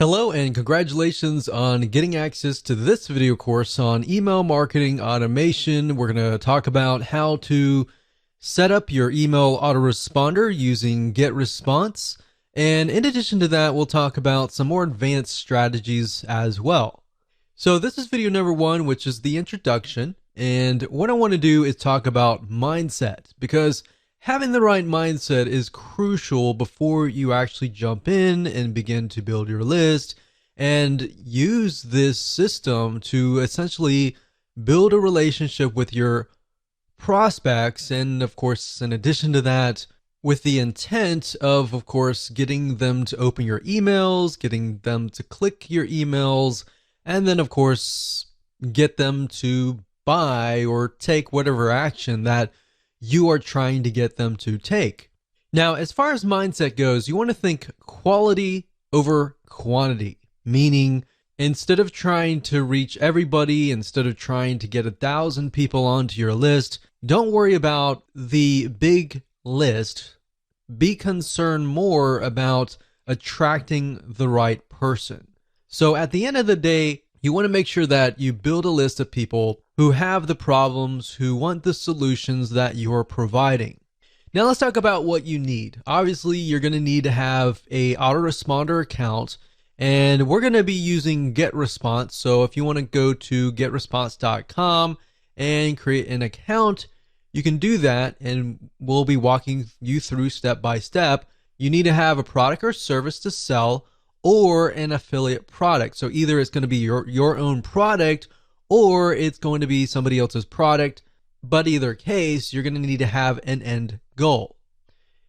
Hello and congratulations on getting access to this video course on email marketing automation. We're going to talk about how to set up your email autoresponder using GetResponse. And in addition to that, we'll talk about some more advanced strategies as well. So this is video number one, which is the introduction. And what I want to do is talk about mindset, because having the right mindset is crucial before you actually jump in and begin to build your list and use this system to essentially build a relationship with your prospects. And of course, in addition to that, with the intent of course, getting them to open your emails, getting them to click your emails, and then, of course, get them to buy or take whatever action that you are trying to get them to take. Now, as far as mindset goes, you want to think quality over quantity, meaning instead of trying to reach everybody, instead of trying to get 1,000 people onto your list, don't worry about the big list. Be concerned more about attracting the right person. So at the end of the day, you want to make sure that you build a list of people who have the problems, who want the solutions that you're providing. Now let's talk about what you need. Obviously, you're going to need to have a autoresponder account, and we're going to be using GetResponse. So if you want to go to getresponse.com and create an account, you can do that, and we'll be walking you through step by step. You need to have a product or service to sell or an affiliate product. So either it's going to be your own product or it's going to be somebody else's product. But either case, you're going to need to have an end goal.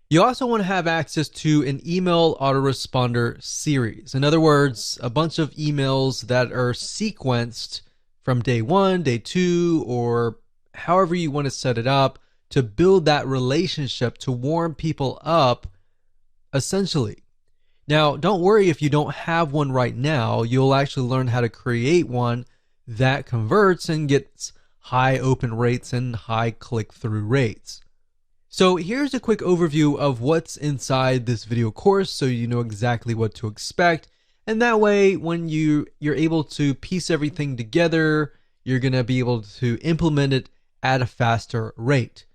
You also want to have access to an email autoresponder series. In other words, a bunch of emails that are sequenced from day one, day two, or however you want to set it up to build that relationship, to warm people up, essentially. Now, don't worry if you don't have one right now. You'll actually learn how to create one that converts and gets high open rates and high click-through rates. So here's a quick overview of what's inside this video course so you know exactly what to expect. And that way, when you're able to piece everything together, you're going to be able to implement it at a faster rate.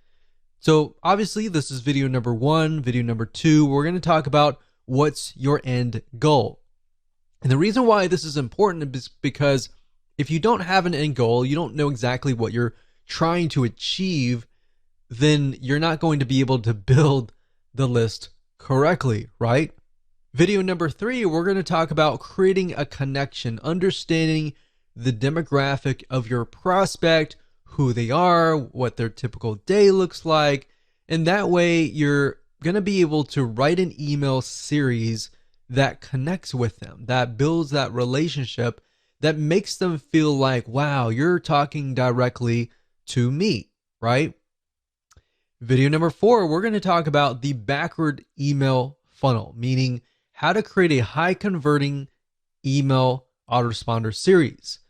So obviously, this is video number one. Video number two, we're going to talk about what's your end goal. And the reason why this is important is because if you don't have an end goal, you don't know exactly what you're trying to achieve, then you're not going to be able to build the list correctly, right? Video number three, we're going to talk about creating a connection, understanding the demographic of your prospect, who they are, what their typical day looks like, and that way you're going to be able to write an email series that connects with them, that builds that relationship, that makes them feel like, wow, you're talking directly to me, right? Video number four, we're going to talk about the backward email funnel, meaning how to create a high converting email autoresponder series.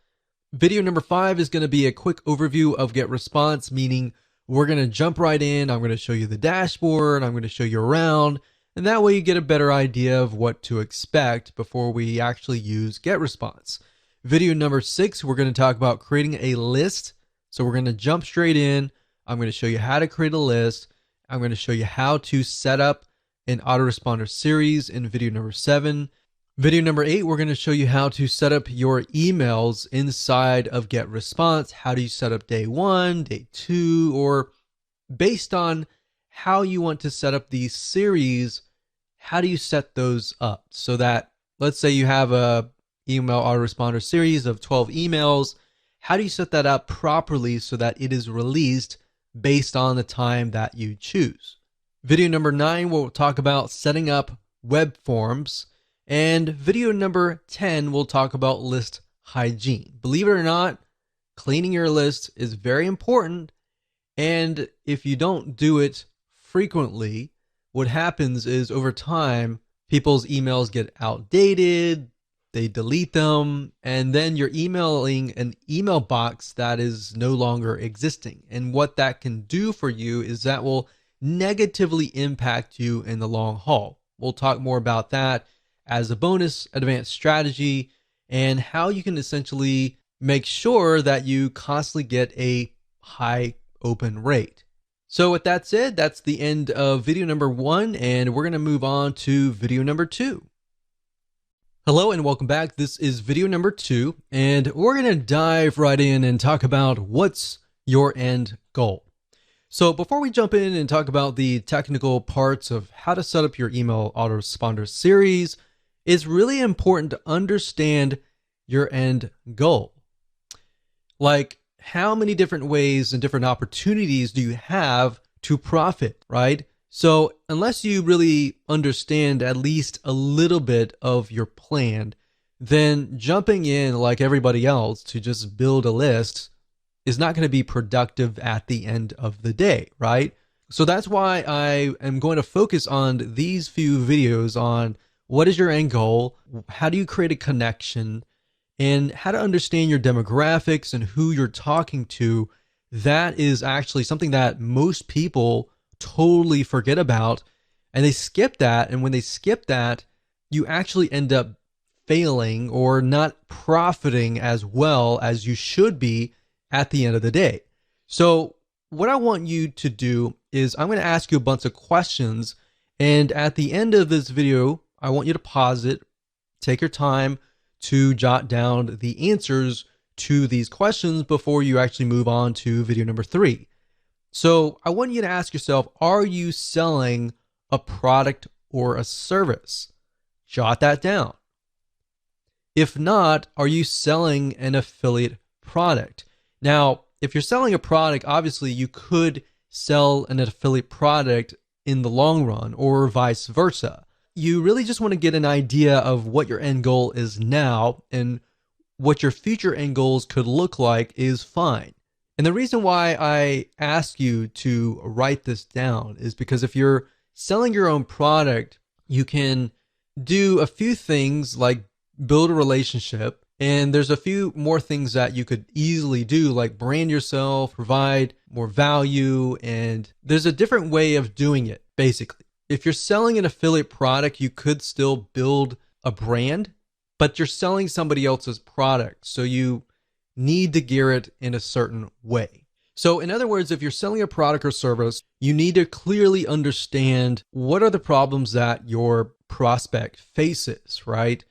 Video number five is going to be a quick overview of GetResponse, meaning we're going to jump right in. I'm going to show you the dashboard. I'm going to show you around. And that way you get a better idea of what to expect before we actually use GetResponse. Video number six, we're going to talk about creating a list. So we're going to jump straight in. I'm going to show you how to create a list. I'm going to show you how to set up an autoresponder series in video number seven. Video number eight, we're going to show you how to set up your emails inside of GetResponse. How do you set up day one, day two, or based on how you want to set up these series, how do you set those up so that, let's say you have a email autoresponder series of 12 emails. How do you set that up properly so that it is released based on the time that you choose? Video number nine, we'll talk about setting up web forms. And video number 10, we'll talk about list hygiene. Believe it or not, cleaning your list is very important. And if you don't do it frequently, what happens is over time, people's emails get outdated, they delete them, and then you're emailing an email box that is no longer existing. And what that can do for you is that will negatively impact you in the long haul. We'll talk more about that as a bonus advanced strategy, and how you can essentially make sure that you constantly get a high open rate. So with that said, that's the end of video number 1, and we're going to move on to video number 2. Hello and welcome back. This is video number 2, and we're going to dive right in and talk about what's your end goal. So before we jump in and talk about the technical parts of how to set up your email autoresponder series, it's really important to understand your end goal. Like, how many different ways and different opportunities do you have to profit, right? So unless you really understand at least a little bit of your plan, then jumping in like everybody else to just build a list is not going to be productive at the end of the day, right? So that's why I am going to focus on these few videos on what is your end goal, how do you create a connection, and how to understand your demographics and who you're talking to. That is actually something that most people totally forget about, and they skip that. And when they skip that, you actually end up failing or not profiting as well as you should be at the end of the day. So what I want you to do is I'm going to ask you a bunch of questions, and at the end of this video, I want you to pause it, take your time to jot down the answers to these questions before you actually move on to video number 3. So I want you to ask yourself, are you selling a product or a service? Jot that down. If not, are you selling an affiliate product? Now, if you're selling a product, obviously you could sell an affiliate product in the long run or vice versa. You really just want to get an idea of what your end goal is now, and what your future end goals could look like is fine. And the reason why I ask you to write this down is because if you're selling your own product, you can do a few things like build a relationship, and there's a few more things that you could easily do, like brand yourself, provide more value, and there's a different way of doing it, basically. If you're selling an affiliate product, you could still build a brand, but you're selling somebody else's product, so you need to gear it in a certain way. So in other words, if you're selling a product or service, you need to clearly understand what are the problems that your prospect faces, right?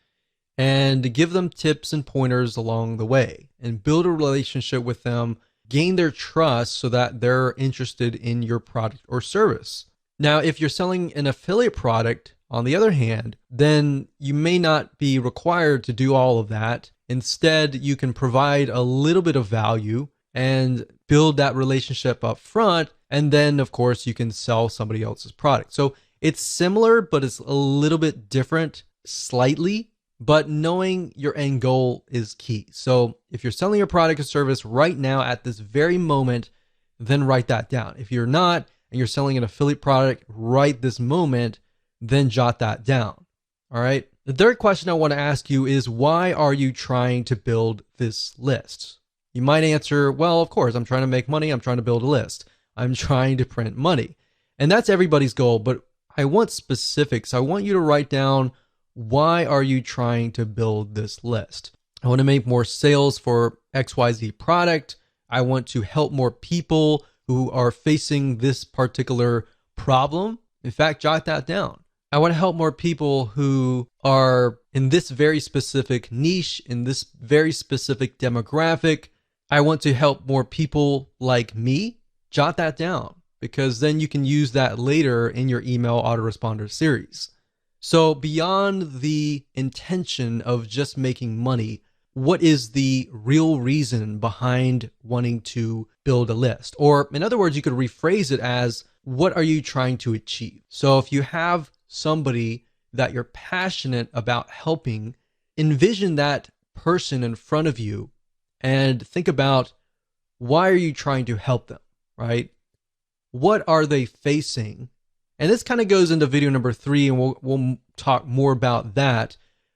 And give them tips and pointers along the way, and build a relationship with them, gain their trust so that they're interested in your product or service. Now, if you're selling an affiliate product, on the other hand, then you may not be required to do all of that. Instead, you can provide a little bit of value and build that relationship up front. And then, of course, you can sell somebody else's product. So it's similar, but it's a little bit different slightly. But knowing your end goal is key. So if you're selling your product or service right now at this very moment, then write that down. If you're not, and you're selling an affiliate product right this moment, then jot that down. All right. The third question I want to ask you is, why are you trying to build this list? You might answer, well, of course, I'm trying to make money. I'm trying to build a list. I'm trying to print money. And that's everybody's goal. But I want specifics. I want you to write down, why are you trying to build this list? I want to make more sales for XYZ product. I want to help more people who are facing this particular problem. In fact, jot that down. I want to help more people who are in this very specific niche, in this very specific demographic. I want to help more people like me. Jot that down, because then you can use that later in your email autoresponder series. So beyond the intention of just making money, what is the real reason behind wanting to build a list? Or in other words, you could rephrase it as, what are you trying to achieve? So if you have somebody that you're passionate about helping, envision that person in front of you and think about, why are you trying to help them, right? What are they facing? And this kind of goes into video number 3, and we'll talk more about that.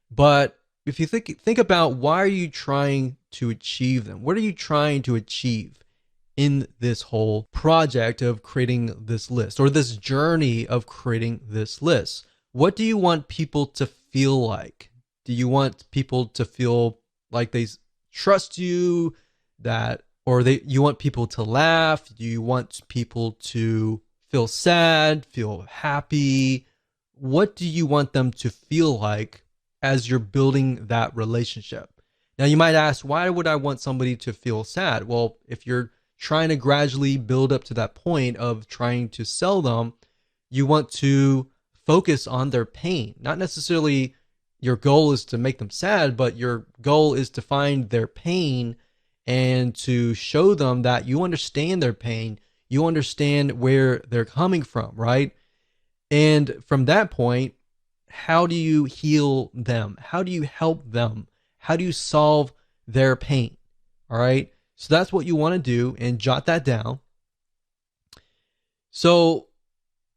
But if you think about, why are you trying to achieve them? What are you trying to achieve in this whole project of creating this list, or this journey of creating this list? What do you want people to feel like? Do you want people to feel like they trust you, that, or you want people to laugh? Do you want people to feel sad, feel happy? What do you want them to feel like as you're building that relationship? Now you might ask, why would I want somebody to feel sad? Well, if you're trying to gradually build up to that point of trying to sell them, you want to focus on their pain. Not necessarily your goal is to make them sad, but your goal is to find their pain and to show them that you understand their pain. You understand where they're coming from, right? And from that point, how do you heal them? How do you help them? How do you solve their pain? All right. So that's what you want to do, and jot that down. So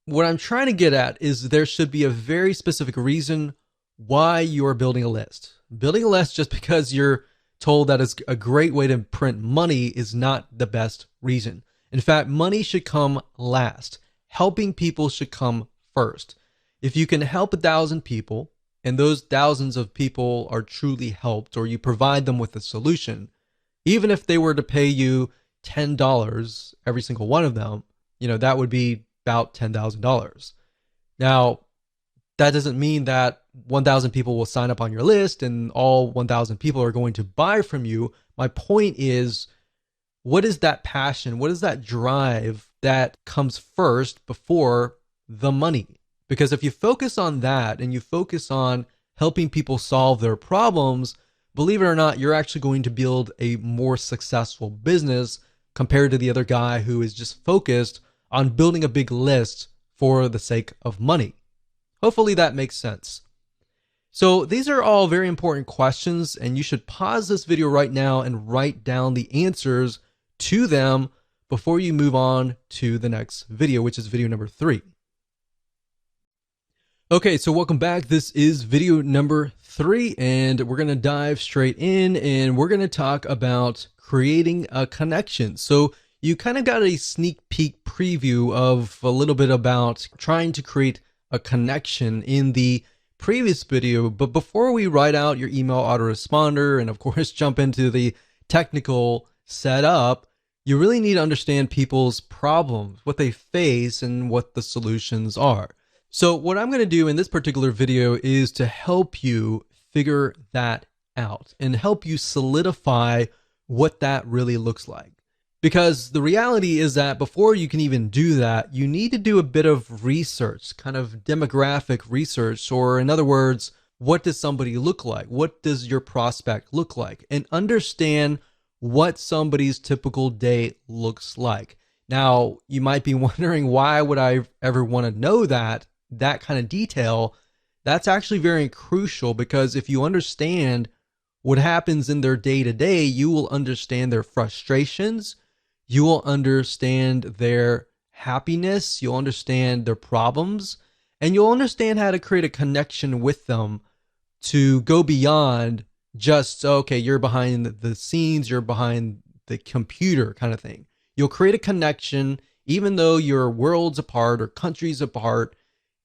what I'm trying to get at is there should be a very specific reason why you're building a list. Building a list just because you're told that it's a great way to print money is not the best reason. In fact, money should come last. Helping people should come first. If you can help 1,000 people, and those thousands of people are truly helped, or you provide them with a solution, even if they were to pay you $10, every single one of them, that would be about $10,000. Now, that doesn't mean that 1,000 people will sign up on your list and all 1,000 people are going to buy from you. My point is, what is that passion? What is that drive that comes first before the money? Because if you focus on that and you focus on helping people solve their problems, believe it or not, you're actually going to build a more successful business compared to the other guy who is just focused on building a big list for the sake of money. Hopefully that makes sense. So these are all very important questions, and you should pause this video right now and write down the answers to them before you move on to the next video, which is video number 3. Okay, so welcome back. This is video number 3, and we're going to dive straight in, and we're going to talk about creating a connection. So you kind of got a sneak peek preview of a little bit about trying to create a connection in the previous video. But before we write out your email autoresponder and of course jump into the technical setup, you really need to understand people's problems, what they face, and what the solutions are. So what I'm going to do in this particular video is to help you figure that out and help you solidify what that really looks like. Because the reality is that before you can even do that, you need to do a bit of research, kind of demographic research, or in other words, what does somebody look like? What does your prospect look like? And understand what somebody's typical day looks like. Now, you might be wondering, why would I ever want to know that kind of detail? That's actually very crucial, because if you understand what happens in their day-to-day, you will understand their frustrations, you will understand their happiness, you'll understand their problems, and you'll understand how to create a connection with them to go beyond just, okay, you're behind the scenes, you're behind the computer kind of thing. You'll create a connection, even though you're worlds apart or countries apart.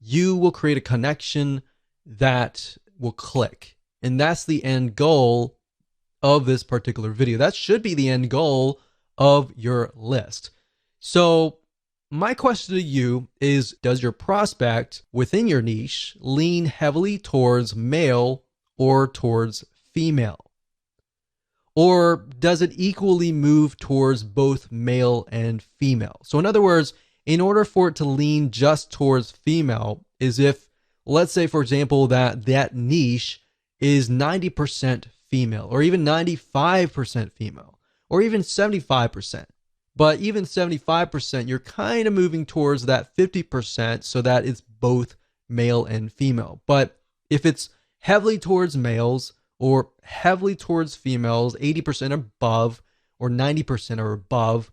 You will create a connection that will click. And that's the end goal of this particular video. That should be the end goal of your list. So my question to you is, does your prospect within your niche lean heavily towards male or towards female? Or does it equally move towards both male and female? So in other words, in order for it to lean just towards female, is if, let's say, for example, that niche is 90% female, or even 95% female, or even 75%. But even 75%, you're kind of moving towards that 50% so that it's both male and female. But if it's heavily towards males or heavily towards females, 80% above or 90% or above,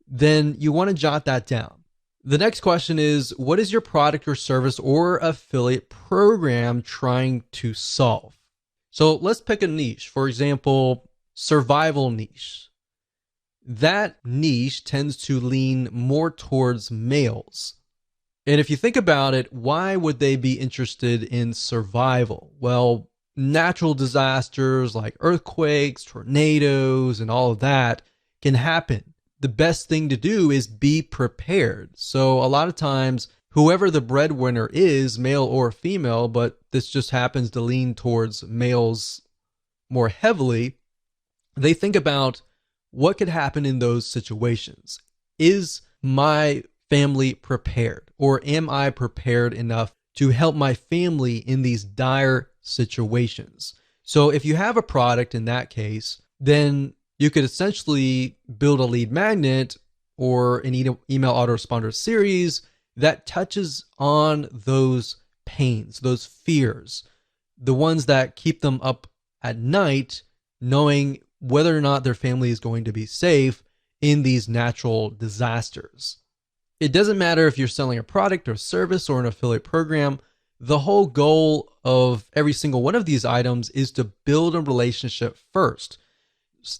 then you want to jot that down. The next question is, what is your product or service or affiliate program trying to solve? So let's pick a niche. For example, survival niche. That niche tends to lean more towards males. And if you think about it, why would they be interested in survival? Well, natural disasters like earthquakes, tornadoes, and all of that can happen. The best thing to do is be prepared. So a lot of times, whoever the breadwinner is, male or female, but this just happens to lean towards males more heavily, they think about what could happen in those situations. Is my family prepared? Or am I prepared enough to help my family in these dire situations? So if you have a product in that case, then you could essentially build a lead magnet or an email autoresponder series that touches on those pains, those fears, the ones that keep them up at night, knowing whether or not their family is going to be safe in these natural disasters. It doesn't matter if you're selling a product or service or an affiliate program. The whole goal of every single one of these items is to build a relationship first.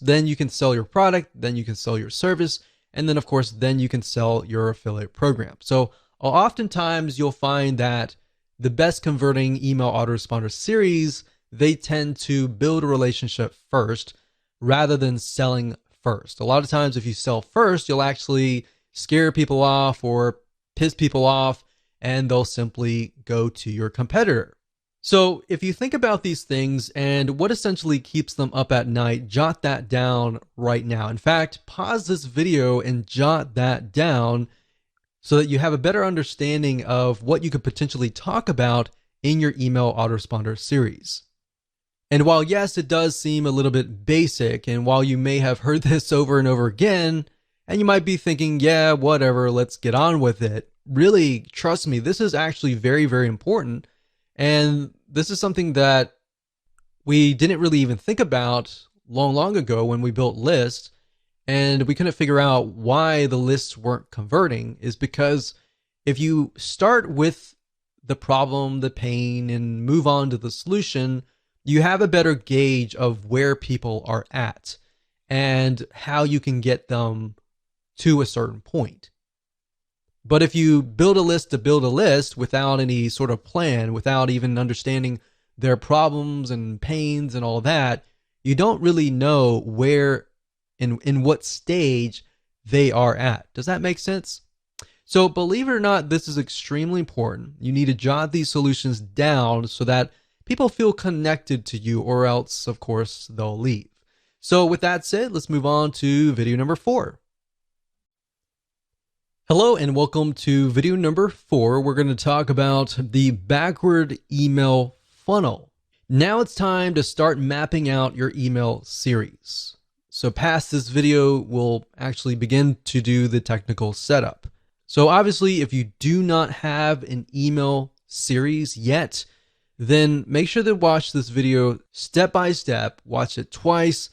Then you can sell your product, then you can sell your service, and then of course, then you can sell your affiliate program. So oftentimes you'll find that the best converting email autoresponder series, they tend to build a relationship first rather than selling first. A lot of times if you sell first, you'll actually scare people off or piss people off, and they'll simply go to your competitor. So if you think about these things and what essentially keeps them up at night, jot that down right now. In fact, pause this video and jot that down so that you have a better understanding of what you could potentially talk about in your email autoresponder series. And while yes, it does seem a little bit basic, and while you may have heard this over and over again, and you might be thinking, yeah, whatever, let's get on with it. Really, trust me, this is actually very, very important. And this is something that we didn't really even think about long ago when we built lists, and we couldn't figure out why the lists weren't converting, is because if you start with the problem, the pain, and move on to the solution, you have a better gauge of where people are at and how you can get them to a certain point. But if you build a list to build a list without any sort of plan, without even understanding their problems and pains and all that, you don't really know where, in what stage they are at. Does that make sense? So believe it or not, this is extremely important. You need to jot these solutions down so that people feel connected to you, or else, of course, they'll leave. So with that said, let's move on to video number 4. Hello and welcome to video number 4. We're going to talk about the backward email funnel. Now it's time to start mapping out your email series. So past this video, we'll actually begin to do the technical setup. So obviously, if you do not have an email series yet, then make sure to watch this video step by step, watch it twice,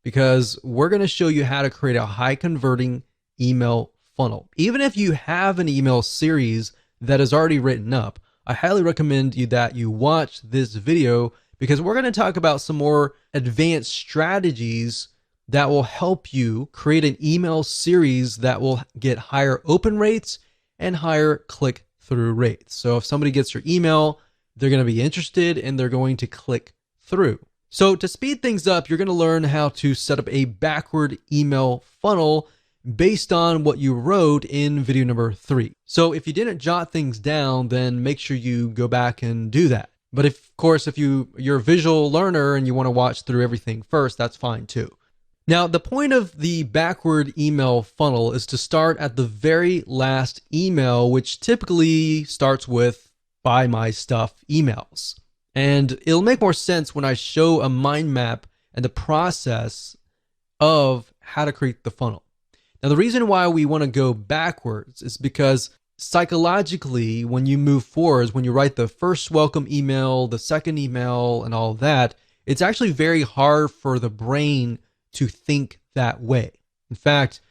because we're going to show you how to create a high converting email funnel. Even if you have an email series that is already written up, I highly recommend that you watch this video, because we're going to talk about some more advanced strategies that will help you create an email series that will get higher open rates and higher click-through rates. So if somebody gets your email, they're going to be interested and they're going to click through. So to speed things up, you're going to learn how to set up a backward email funnel based on what you wrote in video number 3. So if you didn't jot things down, then make sure you go back and do that. But of course, if you're a visual learner and you want to watch through everything first, that's fine too. Now, the point of the backward email funnel is to start at the very last email, which typically starts with "buy my stuff" emails. And it'll make more sense when I show a mind map and the process of how to create the funnel. Now, the reason why we want to go backwards is because psychologically, when you move forwards, when you write the first welcome email, the second email, and all that, it's actually very hard for the brain to think that way. In fact,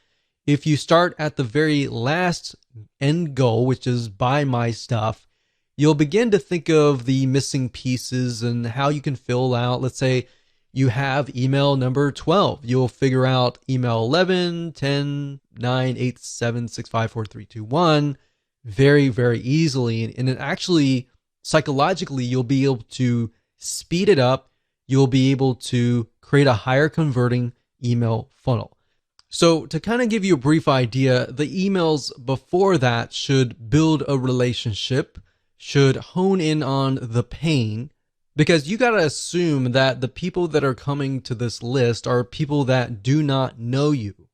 if you start at the very last end goal, which is "buy my stuff," you'll begin to think of the missing pieces and how you can fill out. Let's say you have email number 12. You'll figure out email 11, 10, 9, 8, 7, 6, 5, 4, 3, 2, 1. very, very easily. And it actually, psychologically, you'll be able to speed it up. You'll be able to create a higher converting email funnel. So to kind of give you a brief idea, the emails before that should build a relationship, should hone in on the pain, because you got to assume that the people that are coming to this list are people that do not know you.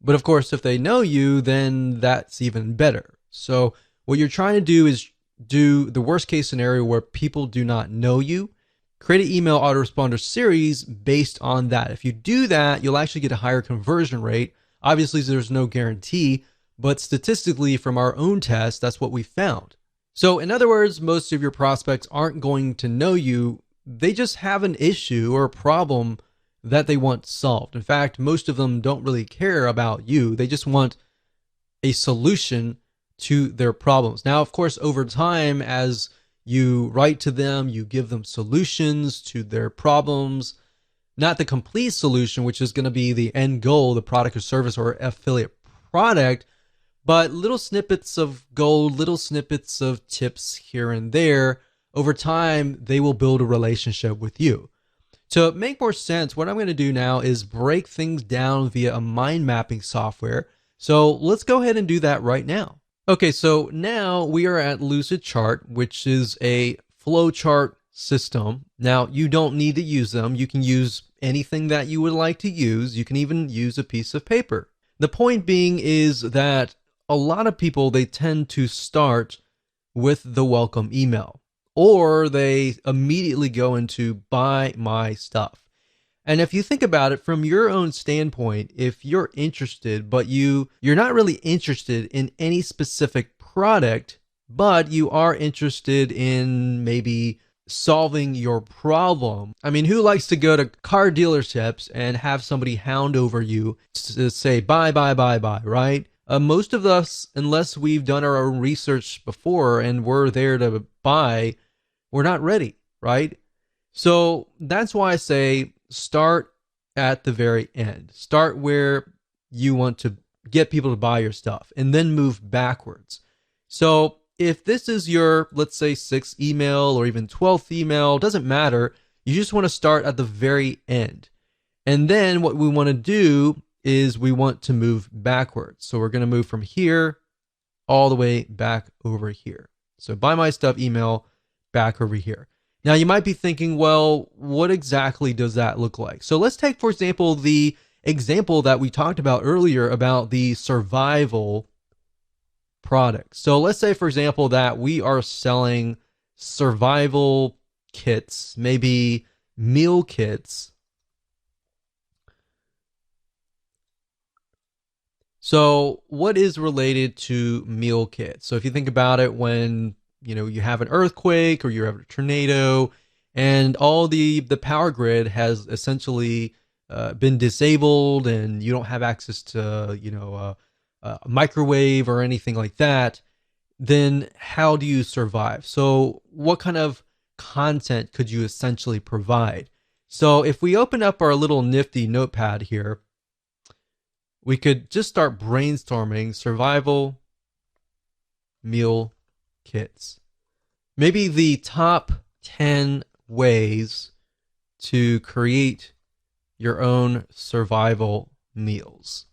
But of course, if they know you, then that's even better. So what you're trying to do is do the worst case scenario where people do not know you. Create an email autoresponder series based on that. If you do that, you'll actually get a higher conversion rate. Obviously, there's no guarantee, but statistically from our own test, that's what we found. So in other words, most of your prospects aren't going to know you. They just have an issue or a problem that they want solved. In fact, most of them don't really care about you. They just want a solution to their problems. Now, of course, over time, as you write to them, you give them solutions to their problems, not the complete solution, which is going to be the end goal, the product or service or affiliate product, but little snippets of gold, little snippets of tips here and there. Over time, they will build a relationship with you. To make more sense, what I'm going to do now is break things down via a mind mapping software. So let's go ahead and do that right now. Okay, so now we are at Lucidchart, which is a flowchart system. Now, you don't need to use them. You can use anything that you would like to use. You can even use a piece of paper. The point being is that a lot of people, they tend to start with the welcome email, or they immediately go into buy my stuff. And if you think about it from your own standpoint, if you're interested, but you're not really interested in any specific product, but you are interested in maybe solving your problem. I mean, who likes to go to car dealerships and have somebody hound over you to say buy, buy, buy, buy, right? Most of us, unless we've done our own research before and we're there to buy, we're not ready, right? So that's why I say start at the very end. Start where you want to get people to buy your stuff and then move backwards. So if this is your, let's say, 6th email or even 12th email, doesn't matter. You just want to start at the very end. And then what we want to do is we want to move backwards. So we're going to move from here all the way back over here. So buy my stuff email back over here. Now you might be thinking, well, what exactly does that look like? So let's take, for example, the example that we talked about earlier about the survival product. So let's say, for example, that we are selling survival kits, maybe meal kits. So what is related to meal kits? So if you think about it, when you have an earthquake or you have a tornado and all the power grid has essentially been disabled and you don't have access to a microwave or anything like that, then how do you survive? So what kind of content could you essentially provide? So if we open up our little nifty notepad here, we could just start brainstorming survival meal kits. Maybe the top 10 ways to create your own survival meals.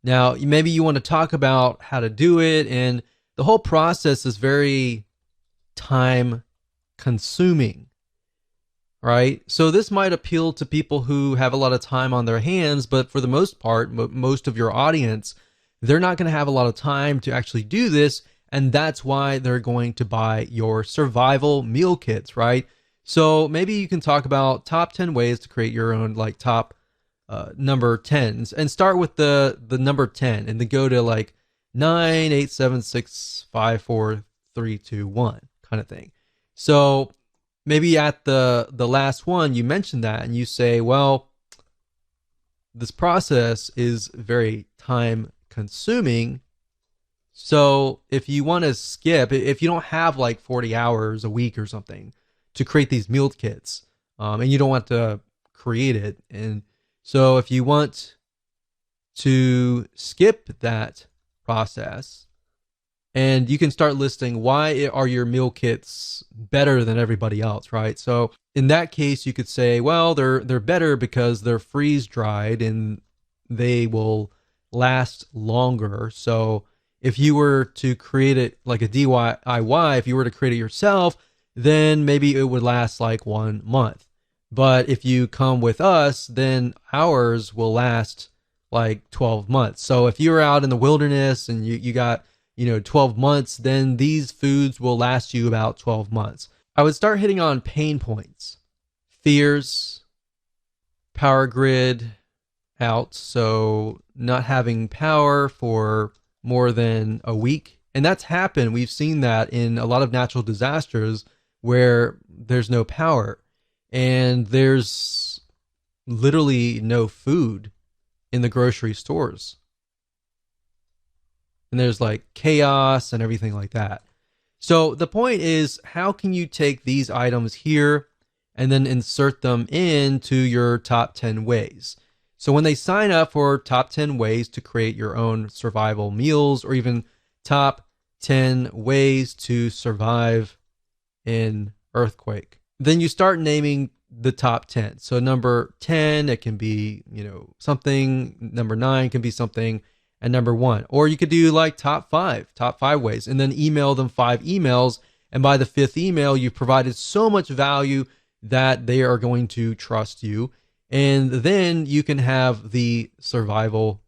Now, maybe you want to talk about how to do it, and the whole process is very time consuming, right? So this might appeal to people who have a lot of time on their hands, but for the most part, most of your audience, they're not going to have a lot of time to actually do this. And that's why they're going to buy your survival meal kits, right? So maybe you can talk about top 10 ways to create your own top number 10s, and start with the number 10 and then go to 9, 8, 7, 6, 5, 4, 3, 2, 1 kind of thing. So maybe at the last one you mention that and you say, well, this process is very time consuming. So if you want to skip, if you don't have 40 hours a week or something to create these meal kits, and you don't want to create it, and so if you want to skip that process, And you can start listing why are your meal kits better than everybody else, right? So in that case, you could say, well, they're better because they're freeze dried and they will last longer. So if you were to create it like a DIY, if you were to create it yourself, then maybe it would last like 1 month. But if you come with us, then ours will last like 12 months. So if you're out in the wilderness and you got 12 months, then these foods will last you about 12 months. I would start hitting on pain points, fears, power grid out. So not having power for more than a week. And that's happened. We've seen that in a lot of natural disasters where there's no power and there's literally no food in the grocery stores. And there's like chaos and everything like that. So the point is, how can you take these items here and then insert them into your top 10 ways? So when they sign up for top 10 ways to create your own survival meals, or even top 10 ways to survive in earthquake, then you start naming the top 10. So number 10, it can be, something. Number 9 can be something. And number 1, or you could do like top five ways, and then email them 5 emails. And by the 5th email, you've provided so much value that they are going to trust you. And then you can have the survival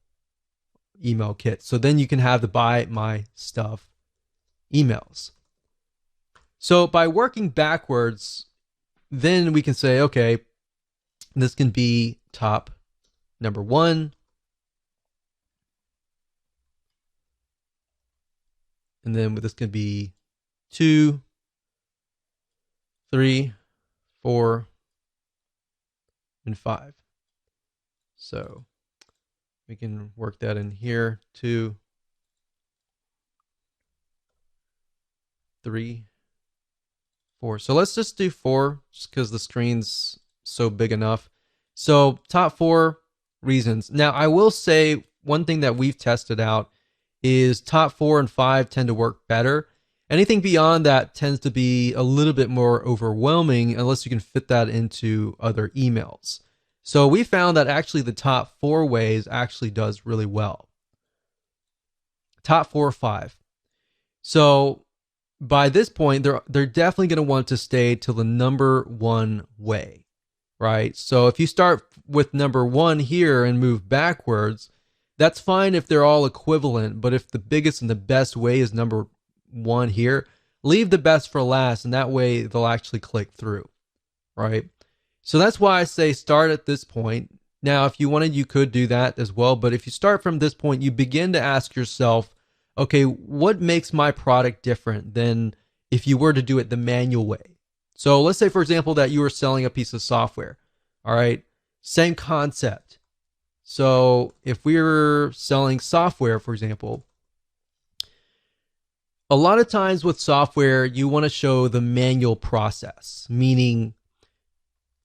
email kit. So then you can have the buy my stuff emails. So by working backwards, then we can say, okay, this can be top number 1. And then this can be 2, 3, 4, and 5. So we can work that in here. 2, 3, 4. So let's just do 4 just because the screen's so big enough. So top 4 reasons. Now I will say one thing that we've tested out is top 4 and 5 tend to work better. Anything beyond that tends to be a little bit more overwhelming unless you can fit that into other emails. So we found that actually the top 4 ways actually does really well. Top 4 or 5. So by this point, they're definitely going to want to stay to the number 1 way, right? So if you start with number 1 here and move backwards, that's fine if they're all equivalent, but if the biggest and the best way is number 1 here, leave the best for last, and that way they'll actually click through, right? So that's why I say start at this point. Now, if you wanted, you could do that as well, but if you start from this point, you begin to ask yourself, okay, what makes my product different than if you were to do it the manual way? So let's say, for example, that you were selling a piece of software, all right? Same concept. So if we were selling software, for example, a lot of times with software, you want to show the manual process, meaning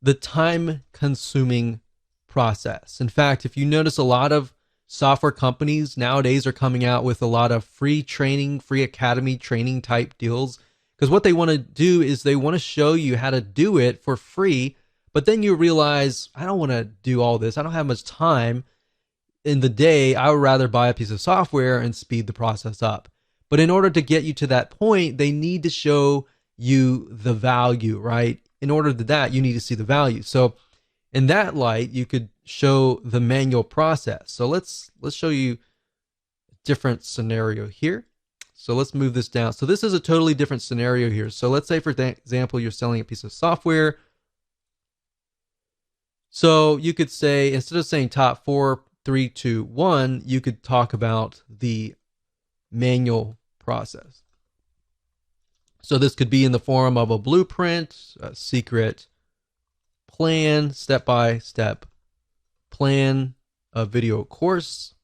the time-consuming process. In fact, if you notice, a lot of software companies nowadays are coming out with a lot of free training, free academy training type deals, because what they want to do is they want to show you how to do it for free. But then you realize, I don't want to do all this. I don't have much time in the day. I would rather buy a piece of software and speed the process up. But in order to get you to that point, they need to show you the value, right? In order to that, you need to see the value. So in that light, you could show the manual process. So let's show you a different scenario here. So let's move this down. So this is a totally different scenario here. So let's say, for example, you're selling a piece of software. So you could say, instead of saying top 4, 3, 2, 1, you could talk about the manual process. So this could be in the form of a blueprint, a secret plan, step-by-step plan, a video course.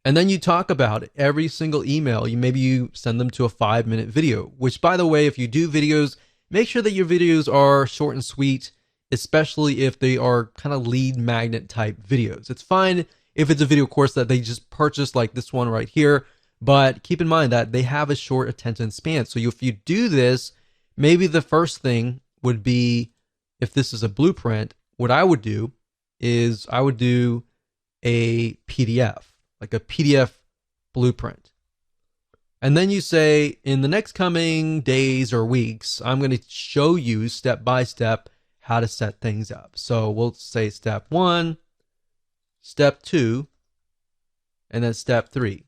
And then you talk about it every single email. Maybe you send them to a 5-minute video, which, by the way, if you do videos, make sure that your videos are short and sweet, especially if they are kind of lead magnet type videos. It's fine if it's a video course that they just purchased, like this one right here, But keep in mind that they have a short attention span. So if you do this, maybe the first thing would be, if this is a blueprint, what I would do is I would do a PDF, like a PDF blueprint. And then you say, in the next coming days or weeks, I'm going to show you step by step how to set things up. So we'll say step 1, step 2, and then step 3.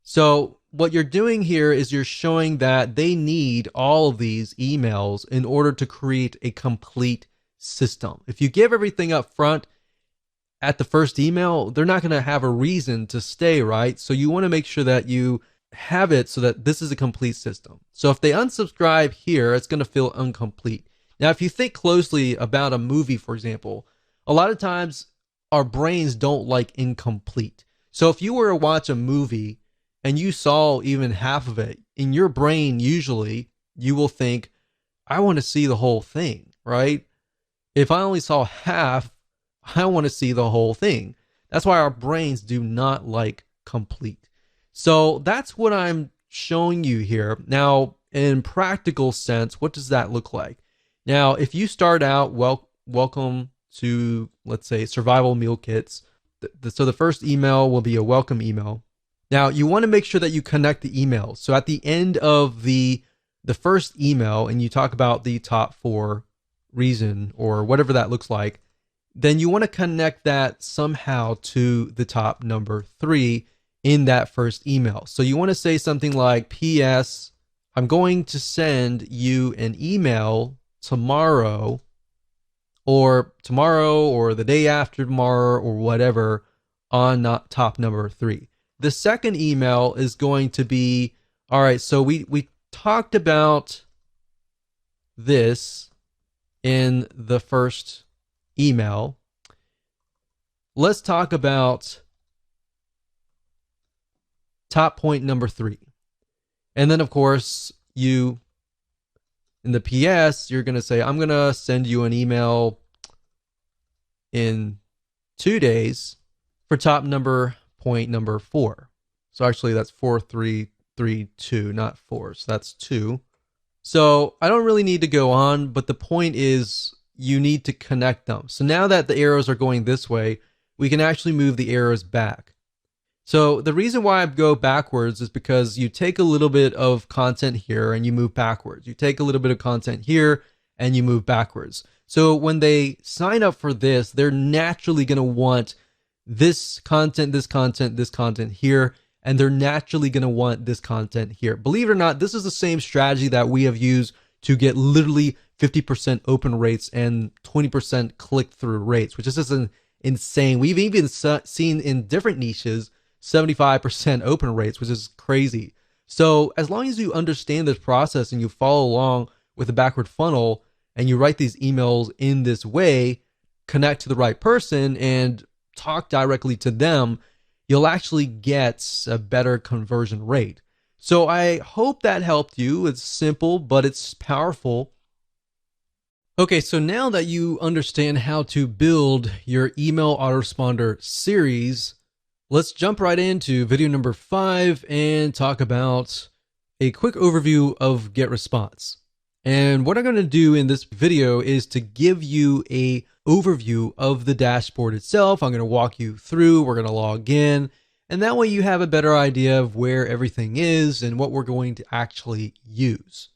So what you're doing here is you're showing that they need all of these emails in order to create a complete system. If you give everything up front at the first email, they're not going to have a reason to stay, right? So you want to make sure that you have it so that this is a complete system. So if they unsubscribe here, it's going to feel incomplete. Now, if you think closely about a movie, for example, a lot of times our brains don't like incomplete. So if you were to watch a movie and you saw even half of it, in your brain, usually you will think, I want to see the whole thing, right? If I only saw half, I want to see the whole thing. That's why our brains do not like complete. So that's what I'm showing you here. Now, in practical sense, what does that look like? Now, if you start out, welcome to, let's say, survival meal kits. So the first email will be a welcome email. Now, you want to make sure that you connect the emails. So at the end of the first email, and you talk about the top 4 reason or whatever that looks like, then you want to connect that somehow to the top number 3 in that first email. So you want to say something like, P.S. I'm going to send you an email tomorrow or the day after tomorrow or whatever on top number 3. The second email is going to be, all right, so we talked about this in the first email. Let's talk about top point number 3. And then, of course, in the PS, you're going to say, I'm going to send you an email in 2 days for top point number 4. So actually that's 4, 3, 3, 2, not 4. So that's 2. So I don't really need to go on, but the point is you need to connect them. So now that the arrows are going this way, we can actually move the arrows back. So the reason why I go backwards is because you take a little bit of content here and you move backwards. You take a little bit of content here and you move backwards. So when they sign up for this, they're naturally going to want this content, this content, this content here, and they're naturally going to want this content here. Believe it or not, this is the same strategy that we have used to get literally 50% open rates and 20% click-through rates, which is just insane. We've even seen in different niches 75% open rates, which is crazy. So as long as you understand this process and you follow along with the backward funnel and you write these emails in this way, connect to the right person and talk directly to them, you'll actually get a better conversion rate. So I hope that helped you. It's simple, but it's powerful. Okay, so now that you understand how to build your email autoresponder series, let's jump right into video number 5 and talk about a quick overview of GetResponse. And what I'm going to do in this video is to give you a overview of the dashboard itself. I'm going to walk you through, we're going to log in, and that way you have a better idea of where everything is and what we're going to actually use.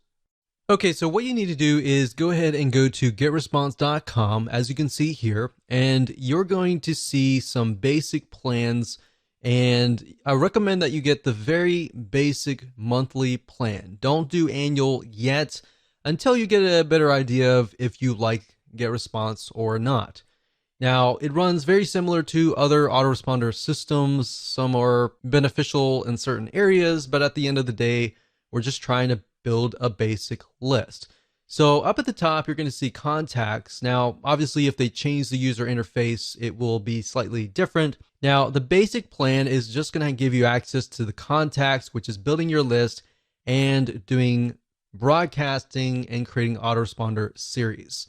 Okay, so what you need to do is go ahead and go to getresponse.com, as you can see here, and you're going to see some basic plans, and I recommend that you get the very basic monthly plan. Don't do annual yet until you get a better idea of if you like GetResponse or not. Now, it runs very similar to other autoresponder systems. Some are beneficial in certain areas, but at the end of the day, we're just trying to build a basic list. So up at the top, you're going to see contacts. Now, obviously, if they change the user interface, it will be slightly different. Now, the basic plan is just going to give you access to the contacts, which is building your list and doing broadcasting and creating autoresponder series.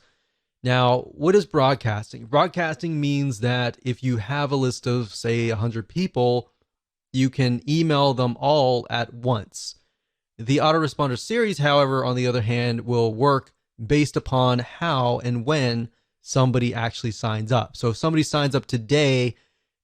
Now, what is broadcasting? Broadcasting means that if you have a list of, say, 100 people, you can email them all at once. The autoresponder series, however, on the other hand, will work based upon how and when somebody actually signs up. So if somebody signs up today,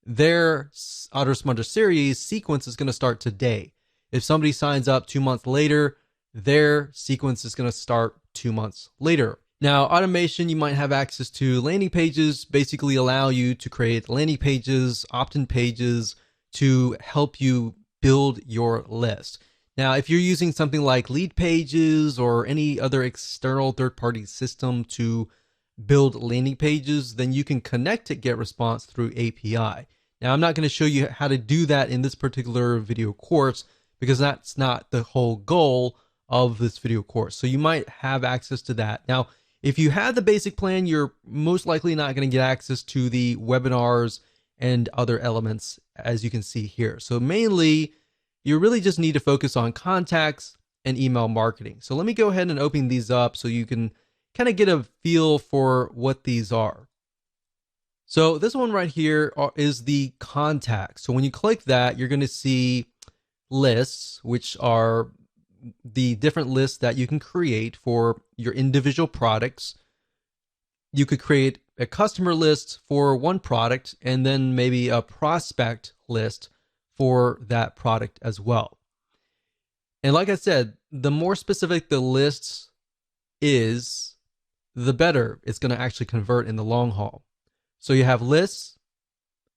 their autoresponder series sequence is going to start today. If somebody signs up 2 months later, their sequence is going to start 2 months later. Now, automation, you might have access to landing pages, basically allow you to create landing pages, opt-in pages to help you build your list. Now, if you're using something like Leadpages or any other external third-party system to build landing pages, then you can connect to GetResponse through API. Now, I'm not going to show you how to do that in this particular video course because that's not the whole goal of this video course. So you might have access to that. Now, if you have the basic plan, you're most likely not going to get access to the webinars and other elements, as you can see here. So mainly, you really just need to focus on contacts and email marketing. So let me go ahead and open these up so you can kind of get a feel for what these are. So this one right here is the contacts. So when you click that, you're going to see lists, which are the different lists that you can create for your individual products. You could create a customer list for one product and then maybe a prospect list for that product as well. And like I said, the more specific the list is, the better it's going to actually convert in the long haul. So you have lists,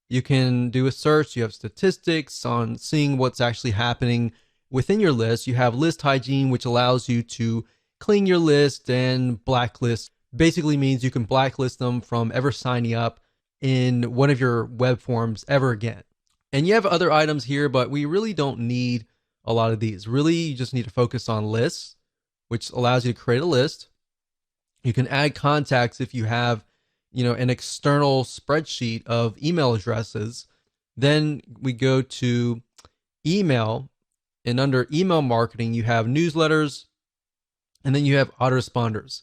you can do a search, you have statistics on seeing what's actually happening within your list. You have list hygiene, which allows you to clean your list, and blacklist basically means you can blacklist them from ever signing up in one of your web forms ever again. And you have other items here, but we really don't need a lot of these. Really, you just need to focus on lists, which allows you to create a list. You can add contacts if you have, an external spreadsheet of email addresses. Then we go to email, and under email marketing, you have newsletters, and then you have autoresponders.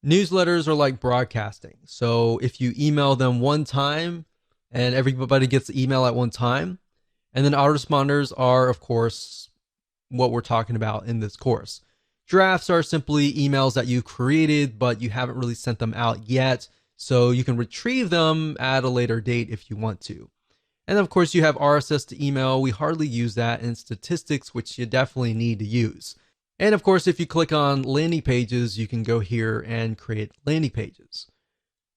Newsletters are like broadcasting. So if you email them one time and everybody gets the email at one time, and then autoresponders are, of course, what we're talking about in this course. Drafts are simply emails that you created, but you haven't really sent them out yet. So you can retrieve them at a later date if you want to. And of course, you have RSS to email. We hardly use that in statistics, which you definitely need to use. And of course, if you click on landing pages, you can go here and create landing pages.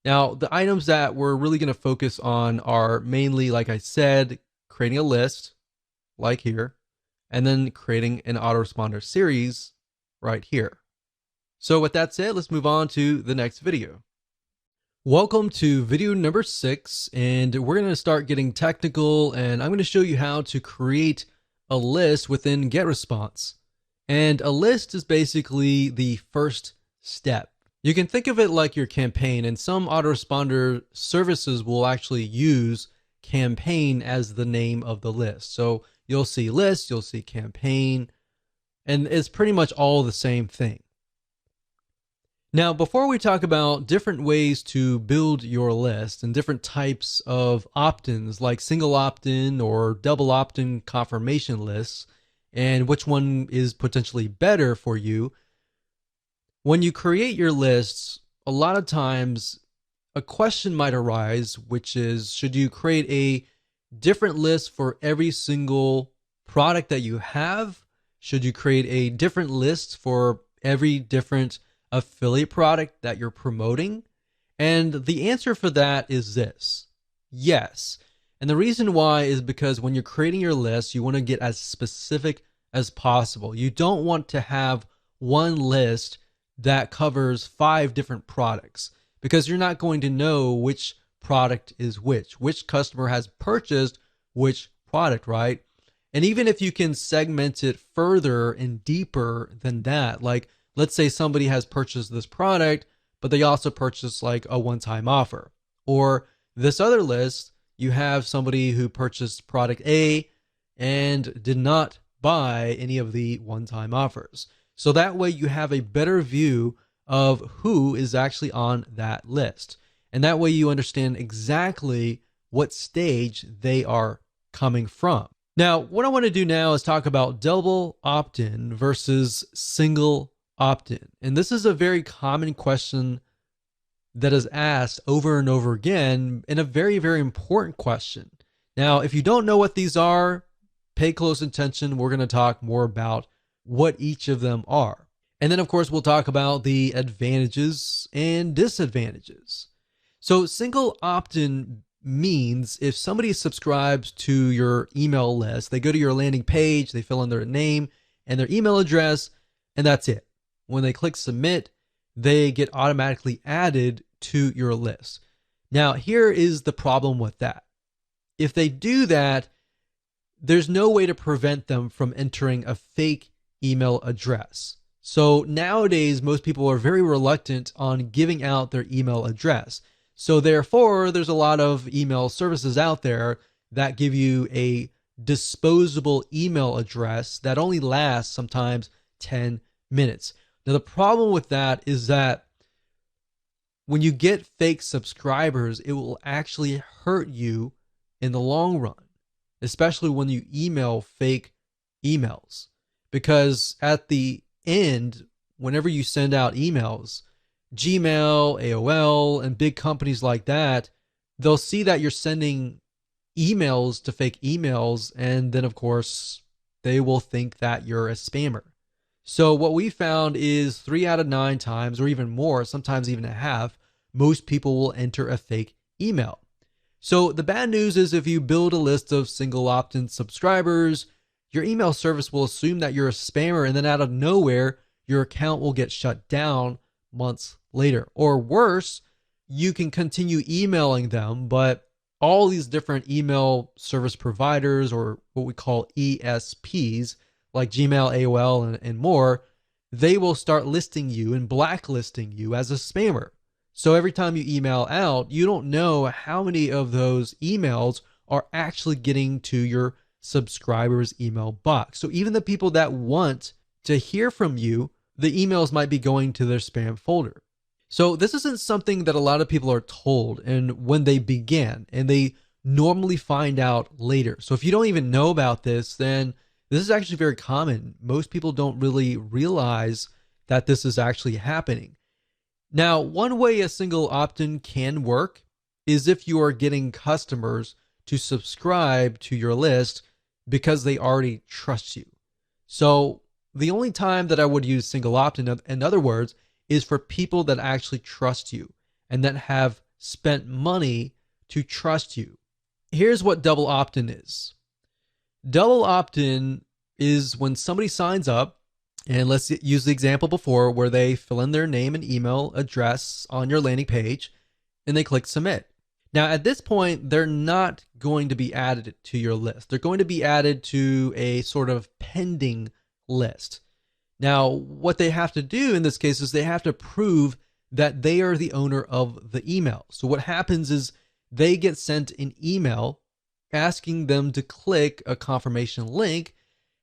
Now, the items that we're really going to focus on are mainly, like I said, creating a list, like here, and then creating an autoresponder series right here. So with that said, let's move on to the next video. Welcome to video number 6, and we're going to start getting technical, and I'm going to show you how to create a list within GetResponse. And a list is basically the first step. You can think of it like your campaign, and some autoresponder services will actually use campaign as the name of the list. So you'll see list, you'll see campaign, and it's pretty much all the same thing. Now, before we talk about different ways to build your list and different types of opt-ins like single opt-in or double opt-in confirmation lists, and which one is potentially better for you, when you create your lists, a lot of times a question might arise, which is, should you create a different list for every single product that you have? Should you create a different list for every different affiliate product that you're promoting? And the answer for that is this: yes. And the reason why is because when you're creating your list, you want to get as specific as possible. You don't want to have one list that covers 5 different products, because you're not going to know which product is which customer has purchased which product, right? And even if you can segment it further and deeper than that, like let's say somebody has purchased this product, but they also purchased like a one-time offer. Or this other list, you have somebody who purchased product A and did not buy any of the one-time offers. So that way you have a better view of who is actually on that list. And that way you understand exactly what stage they are coming from. Now, what I want to do now is talk about double opt-in versus single opt-in. And this is a very common question that is asked over and over again, and a very, very important question. Now, if you don't know what these are, pay close attention. We're going to talk more about what each of them are. And then, of course, we'll talk about the advantages and disadvantages. So, single opt-in means if somebody subscribes to your email list, they go to your landing page, they fill in their name and their email address, and that's it. When they click submit, they get automatically added to your list. Now, here is the problem with that. If they do that, there's no way to prevent them from entering a fake email address. So nowadays, most people are very reluctant on giving out their email address. So therefore, there's a lot of email services out there that give you a disposable email address that only lasts sometimes 10 minutes. Now, the problem with that is that when you get fake subscribers, it will actually hurt you in the long run, especially when you email fake emails. Because at the end, whenever you send out emails, Gmail, AOL, and big companies like that, they'll see that you're sending emails to fake emails, and then, of course, they will think that you're a spammer. So what we found is 3 out of 9 times, or even more, sometimes even a half, most people will enter a fake email. So the bad news is if you build a list of single opt-in subscribers, your email service will assume that you're a spammer, and then out of nowhere, your account will get shut down months later. Or worse, you can continue emailing them, but all these different email service providers, or what we call ESPs, like Gmail, AOL, and more, they will start listing you and blacklisting you as a spammer. So every time you email out, you don't know how many of those emails are actually getting to your subscribers' email box. So even the people that want to hear from you, the emails might be going to their spam folder. So this isn't something that a lot of people are told and when they begin, and they normally find out later. So if you don't even know about this, then this is actually very common. Most people don't really realize that this is actually happening. Now, one way a single opt-in can work is if you are getting customers to subscribe to your list because they already trust you. So the only time that I would use single opt-in, in other words, is for people that actually trust you and that have spent money to trust you. Here's what double opt-in is. Double opt-in is when somebody signs up, and let's use the example before where they fill in their name and email address on your landing page and they click submit. Now, at this point, they're not going to be added to your list. They're going to be added to a sort of pending list. Now, what they have to do in this case is they have to prove that they are the owner of the email. So what happens is they get sent an email asking them to click a confirmation link.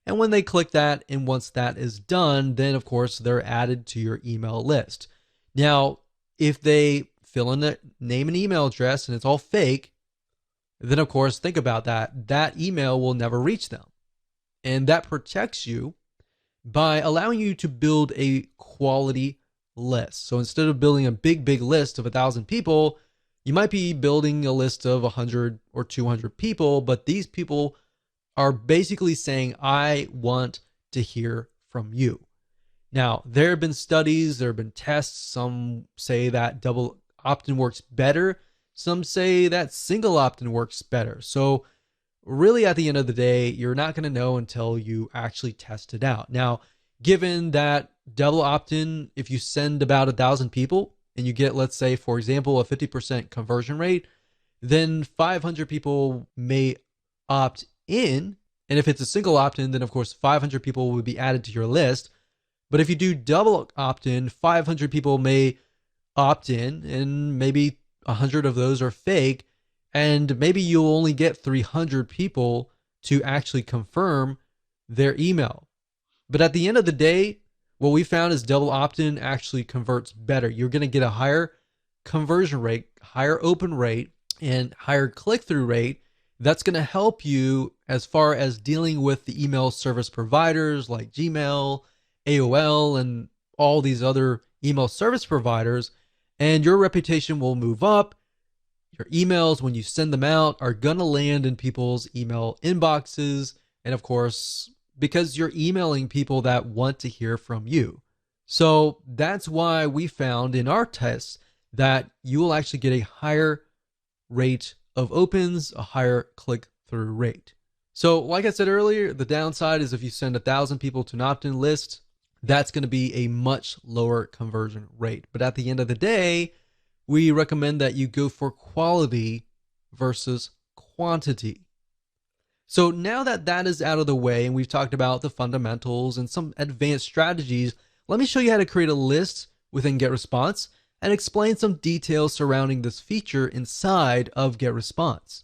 And when they click that, and once that is done, then of course they're added to your email list. Now, if they fill in the name and email address and it's all fake, then of course think about that. That email will never reach them. And that protects you by allowing you to build a quality list. So instead of building a big list of 1,000 people, you might be building a list of 100 or 200 people, but these people are basically saying, I want to hear from you. Now, there have been studies, there have been tests. Some say that double opt-in works better. Some say that single opt-in works better. So really, at the end of the day, you're not going to know until you actually test it out. Now, given that double opt-in, if you send about 1,000 people and you get, let's say, for example, a 50% conversion rate, then 500 people may opt in. And if it's a single opt-in, then of course 500 people would be added to your list. But if you do double opt-in, 500 people may opt in, and maybe 100 of those are fake, and maybe you'll only get 300 people to actually confirm their email. But at the end of the day, what we found is double opt-in actually converts better. You're going to get a higher conversion rate, higher open rate, and higher click-through rate That's going to help you as far as dealing with the email service providers like Gmail, AOL, and all these other email service providers. And your reputation will move up. Your emails, when you send them out, are going to land in people's email inboxes. And of course, because you're emailing people that want to hear from you. So that's why we found in our tests that you will actually get a higher rate of opens, a higher click-through rate. So like I said earlier, the downside is if you send 1,000 people to an opt-in list, that's going to be a much lower conversion rate. But at the end of the day, we recommend that you go for quality versus quantity. So now that that is out of the way and we've talked about the fundamentals and some advanced strategies, let me show you how to create a list within GetResponse and explain some details surrounding this feature inside of GetResponse.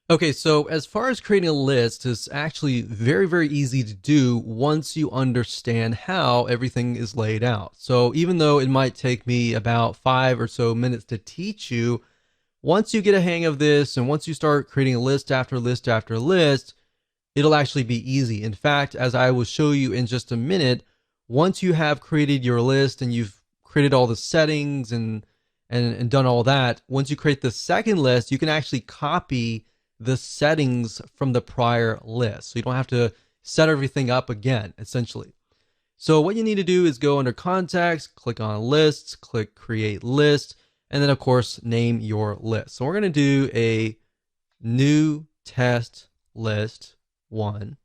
Okay, so as far as creating a list, it's actually very, very easy to do once you understand how everything is laid out. So even though it might take me about 5 or so minutes to teach you, once you get a hang of this and once you start creating a list after list after list, it'll actually be easy. In fact, as I will show you in just a minute, once you have created your list and you've created all the settings and done all that, once you create the second list, you can actually copy the settings from the prior list. So you don't have to set everything up again, essentially. So what you need to do is go under contacts, click on lists, click create list, and then of course, name your list. So we're going to do a new test list 1.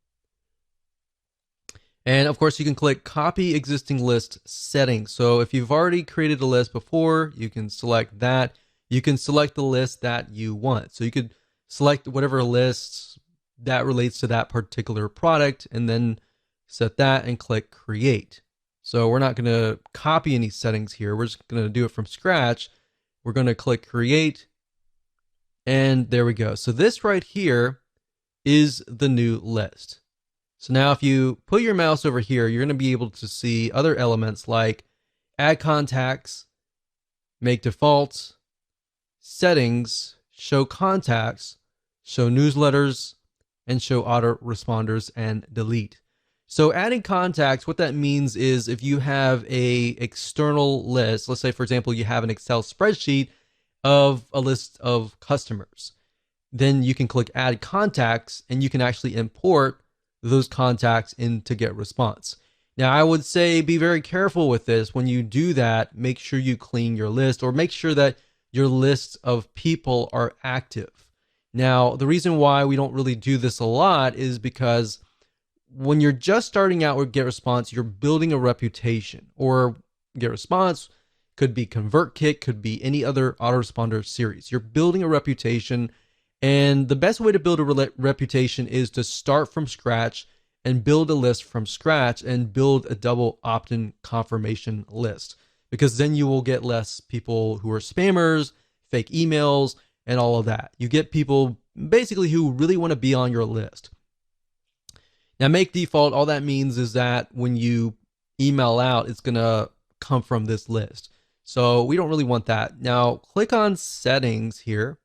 And of course, you can click copy existing list settings. So if you've already created a list before, you can select that. You can select the list that you want. So you could select whatever list that relates to that particular product and then set that and click create. So we're not going to copy any settings here. We're just going to do it from scratch. We're going to click create and there we go. So this right here is the new list. So now if you put your mouse over here, you're going to be able to see other elements like add contacts, make defaults, settings, show contacts, show newsletters, and show autoresponders and delete. So adding contacts, what that means is if you have a external list, let's say for example, you have an Excel spreadsheet of a list of customers, then you can click add contacts and you can actually import those contacts into GetResponse. Now, I would say be very careful with this. When you do that, make sure you clean your list or make sure that your lists of people are active. Now, the reason why we don't really do this a lot is because when you're just starting out with GetResponse, you're building a reputation, or GetResponse could be ConvertKit, could be any other autoresponder series. You're building a reputation. And the best way to build a reputation is to start from scratch and build a list from scratch and build a double opt-in confirmation list, because then you will get less people who are spammers, fake emails, and all of that. You get people basically who really want to be on your list. Now, make default, all that means is that when you email out, it's going to come from this list. So we don't really want that. Now, click on settings here.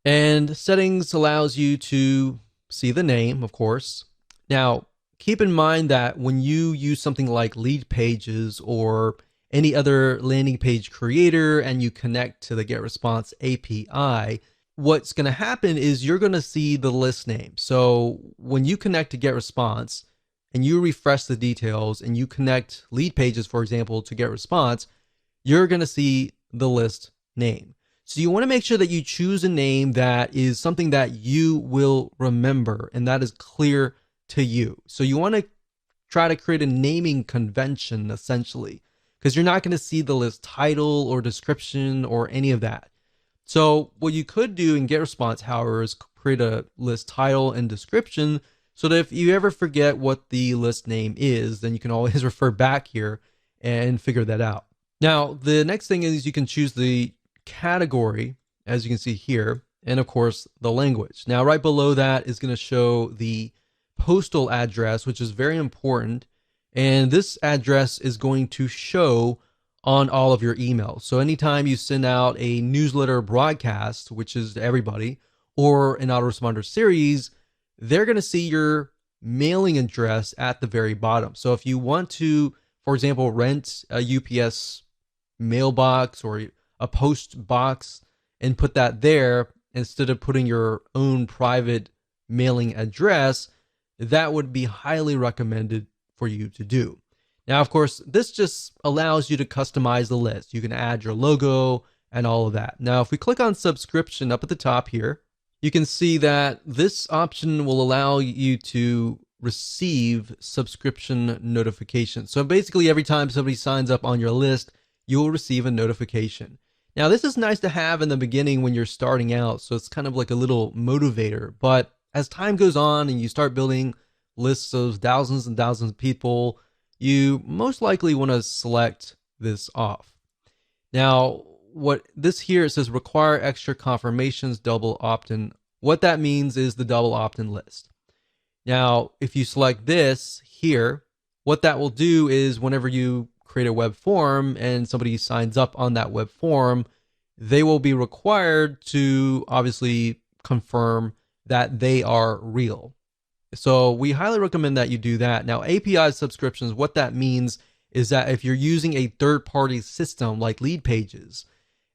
And settings allows you to see the name, of course. Now, keep in mind that when you use something like Leadpages or any other landing page creator and you connect to the GetResponse API, what's going to happen is you're going to see the list name. So when you connect to GetResponse and you refresh the details and you connect Leadpages, for example, to GetResponse, you're going to see the list name. So you want to make sure that you choose a name that is something that you will remember and that is clear to you. So you want to try to create a naming convention essentially, because you're not going to see the list title or description or any of that. So what you could do in GetResponse, however, is create a list title and description so that if you ever forget what the list name is, then you can always refer back here and figure that out. Now, the next thing is you can choose the category, as you can see here, and of course the language. Now, right below that is going to show the postal address, which is very important. And this address is going to show on all of your emails. So anytime you send out a newsletter broadcast, which is to everybody, or an autoresponder series, they're going to see your mailing address at the very bottom. So if you want to, for example, rent a UPS mailbox or a post box and put that there instead of putting your own private mailing address, that would be highly recommended for you to do. Now, of course, this just allows you to customize the list. You can add your logo and all of that. Now, if we click on subscription up at the top here, you can see that this option will allow you to receive subscription notifications. So basically, every time somebody signs up on your list, you'll receive a notification. Now, this is nice to have in the beginning when you're starting out, so it's kind of like a little motivator. But as time goes on and you start building lists of thousands and thousands of people, you most likely want to select this off. Now, what this here, it says require extra confirmations, double opt-in. What that means is the double opt-in list. Now, if you select this here, what that will do is whenever you create a web form and somebody signs up on that web form, they will be required to obviously confirm that they are real. So we highly recommend that you do that. Now, API subscriptions, what that means is that if you're using a third-party system like Leadpages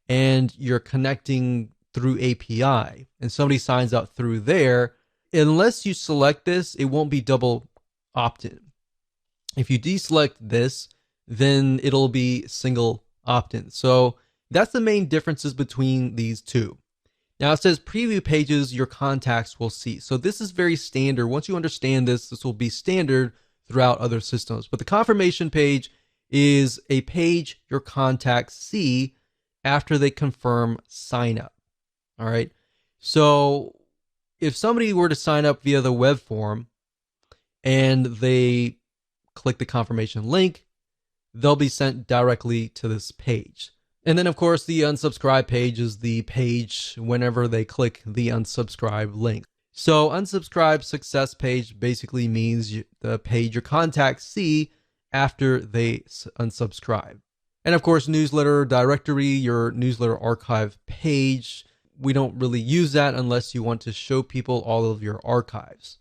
and you're connecting through API and somebody signs up through there, unless you select this, it won't be double opt-in. If you deselect this, then it'll be single opt-in. So that's the main differences between these two. Now it says preview pages your contacts will see. So this is very standard. Once you understand this, this will be standard throughout other systems. But the confirmation page is a page your contacts see after they confirm sign up. All right. So if somebody were to sign up via the web form and they click the confirmation link, they'll be sent directly to this page. And then, of course, the unsubscribe page is the page whenever they click the unsubscribe link. So unsubscribe success page basically means the page your contacts see after they unsubscribe. And of course, newsletter directory, your newsletter archive page. We don't really use that unless you want to show people all of your archives.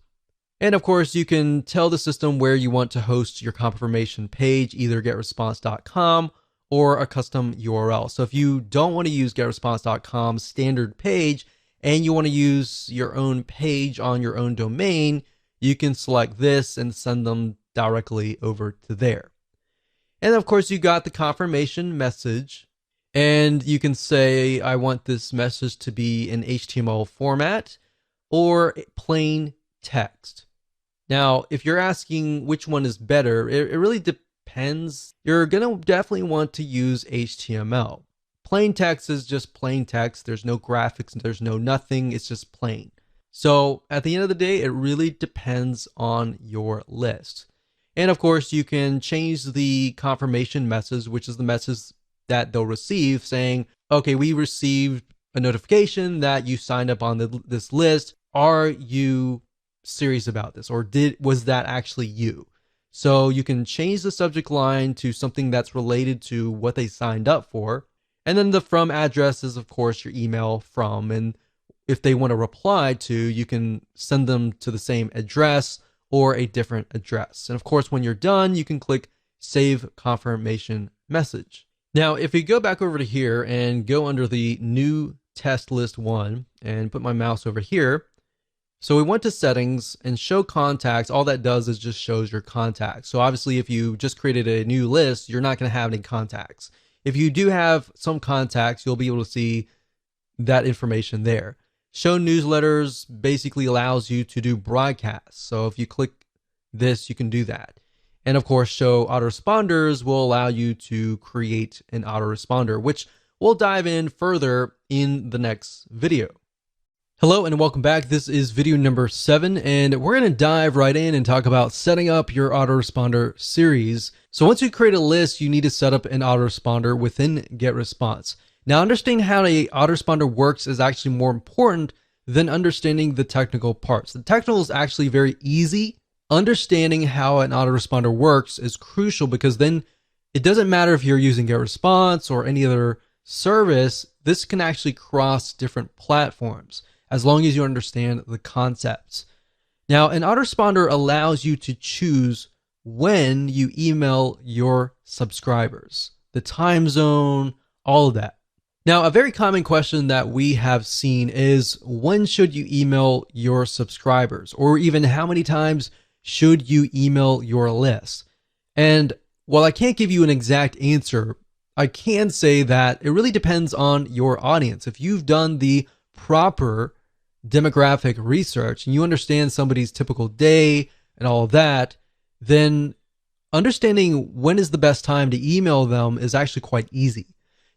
And of course, you can tell the system where you want to host your confirmation page, either getresponse.com or a custom URL. So if you don't want to use getresponse.com's standard page and you want to use your own page on your own domain, you can select this and send them directly over to there. And of course, you got the confirmation message, and you can say, I want this message to be in HTML format or plain text. Now, if you're asking which one is better, it really depends. You're going to definitely want to use HTML. Plain text is just plain text. There's no graphics, there's no nothing. It's just plain. So at the end of the day, it really depends on your list. And of course, you can change the confirmation message, which is the message that they'll receive saying, okay, we received a notification that you signed up on this list. Are you serious about this? Or was that actually you? So you can change the subject line to something that's related to what they signed up for. And then the from address is, of course, your email from. And if they want to reply to, you can send them to the same address or a different address. And of course, when you're done, you can click Save Confirmation Message. Now, if we go back over to here and go under the new test list 1 and put my mouse over here, so we went to settings and show contacts. All that does is just shows your contacts. So obviously, if you just created a new list, you're not going to have any contacts. If you do have some contacts, you'll be able to see that information there. Show newsletters basically allows you to do broadcasts. So if you click this, you can do that. And of course, show autoresponders will allow you to create an autoresponder, which we'll dive in further in the next video. Hello and welcome back. This is video number 7, and we're going to dive right in and talk about setting up your autoresponder series. So once you create a list, you need to set up an autoresponder within GetResponse. Now, understanding how an autoresponder works is actually more important than understanding the technical parts. The technical is actually very easy. Understanding how an autoresponder works is crucial, because then it doesn't matter if you're using GetResponse or any other service, this can actually cross different platforms. as long as you understand the concepts. Now, an autoresponder allows you to choose when you email your subscribers, the time zone, all of that. Now, a very common question that we have seen is, when should you email your subscribers? Or even how many times should you email your list? And while I can't give you an exact answer, I can say that it really depends on your audience. If you've done the proper demographic research and you understand somebody's typical day and all of that, then understanding when is the best time to email them is actually quite easy.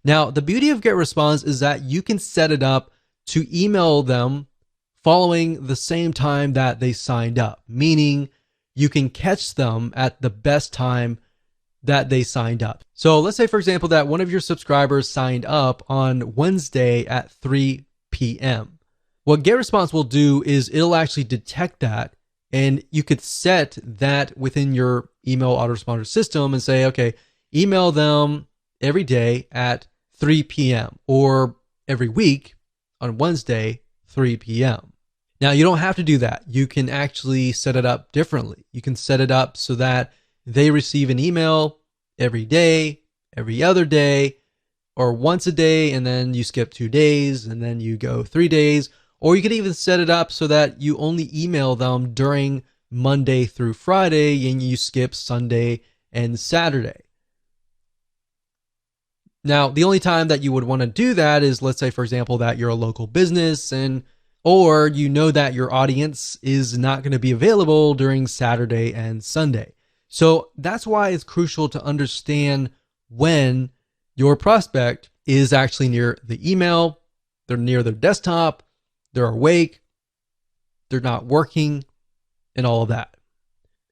Now, the beauty of GetResponse is that you can set it up to email them following the same time that they signed up, meaning you can catch them at the best time that they signed up. So let's say, for example, that one of your subscribers signed up on Wednesday at 3 p.m. What GetResponse will do is it'll actually detect that, and you could set that within your email autoresponder system and say, okay, email them every day at 3 p.m. or every week on Wednesday, 3 p.m. Now, you don't have to do that. You can actually set it up differently. You can set it up so that they receive an email every day, every other day, or once a day, and then you skip 2 days, and then you go 3 days. Or you could even set it up so that you only email them during Monday through Friday, and you skip Sunday and Saturday. Now, the only time that you would want to do that is, let's say, for example, that you're a local business or you know that your audience is not going to be available during Saturday and Sunday. So that's why it's crucial to understand when your prospect is actually near the email, they're near their desktop, they're awake, they're not working, and all of that.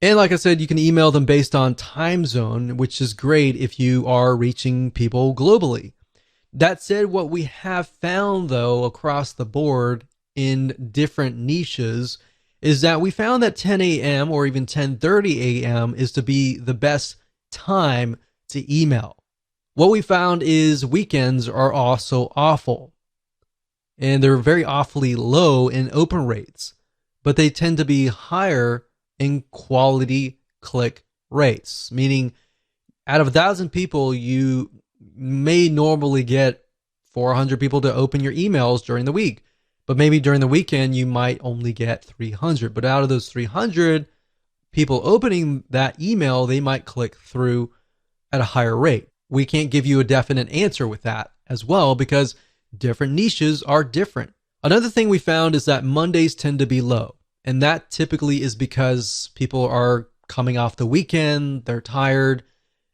And like I said, you can email them based on time zone, which is great if you are reaching people globally. That said, what we have found though across the board in different niches is that we found that 10 a.m. or even 10:30 a.m. is to be the best time to email. What we found is weekends are also awful, and they're very awfully low in open rates, but they tend to be higher in quality click rates, meaning out of 1,000 people, you may normally get 400 people to open your emails during the week, but maybe during the weekend, you might only get 300. But out of those 300 people opening that email, they might click through at a higher rate. We can't give you a definite answer with that as well, because different niches are different. Another thing we found is that Mondays tend to be low. And that typically is because people are coming off the weekend, they're tired,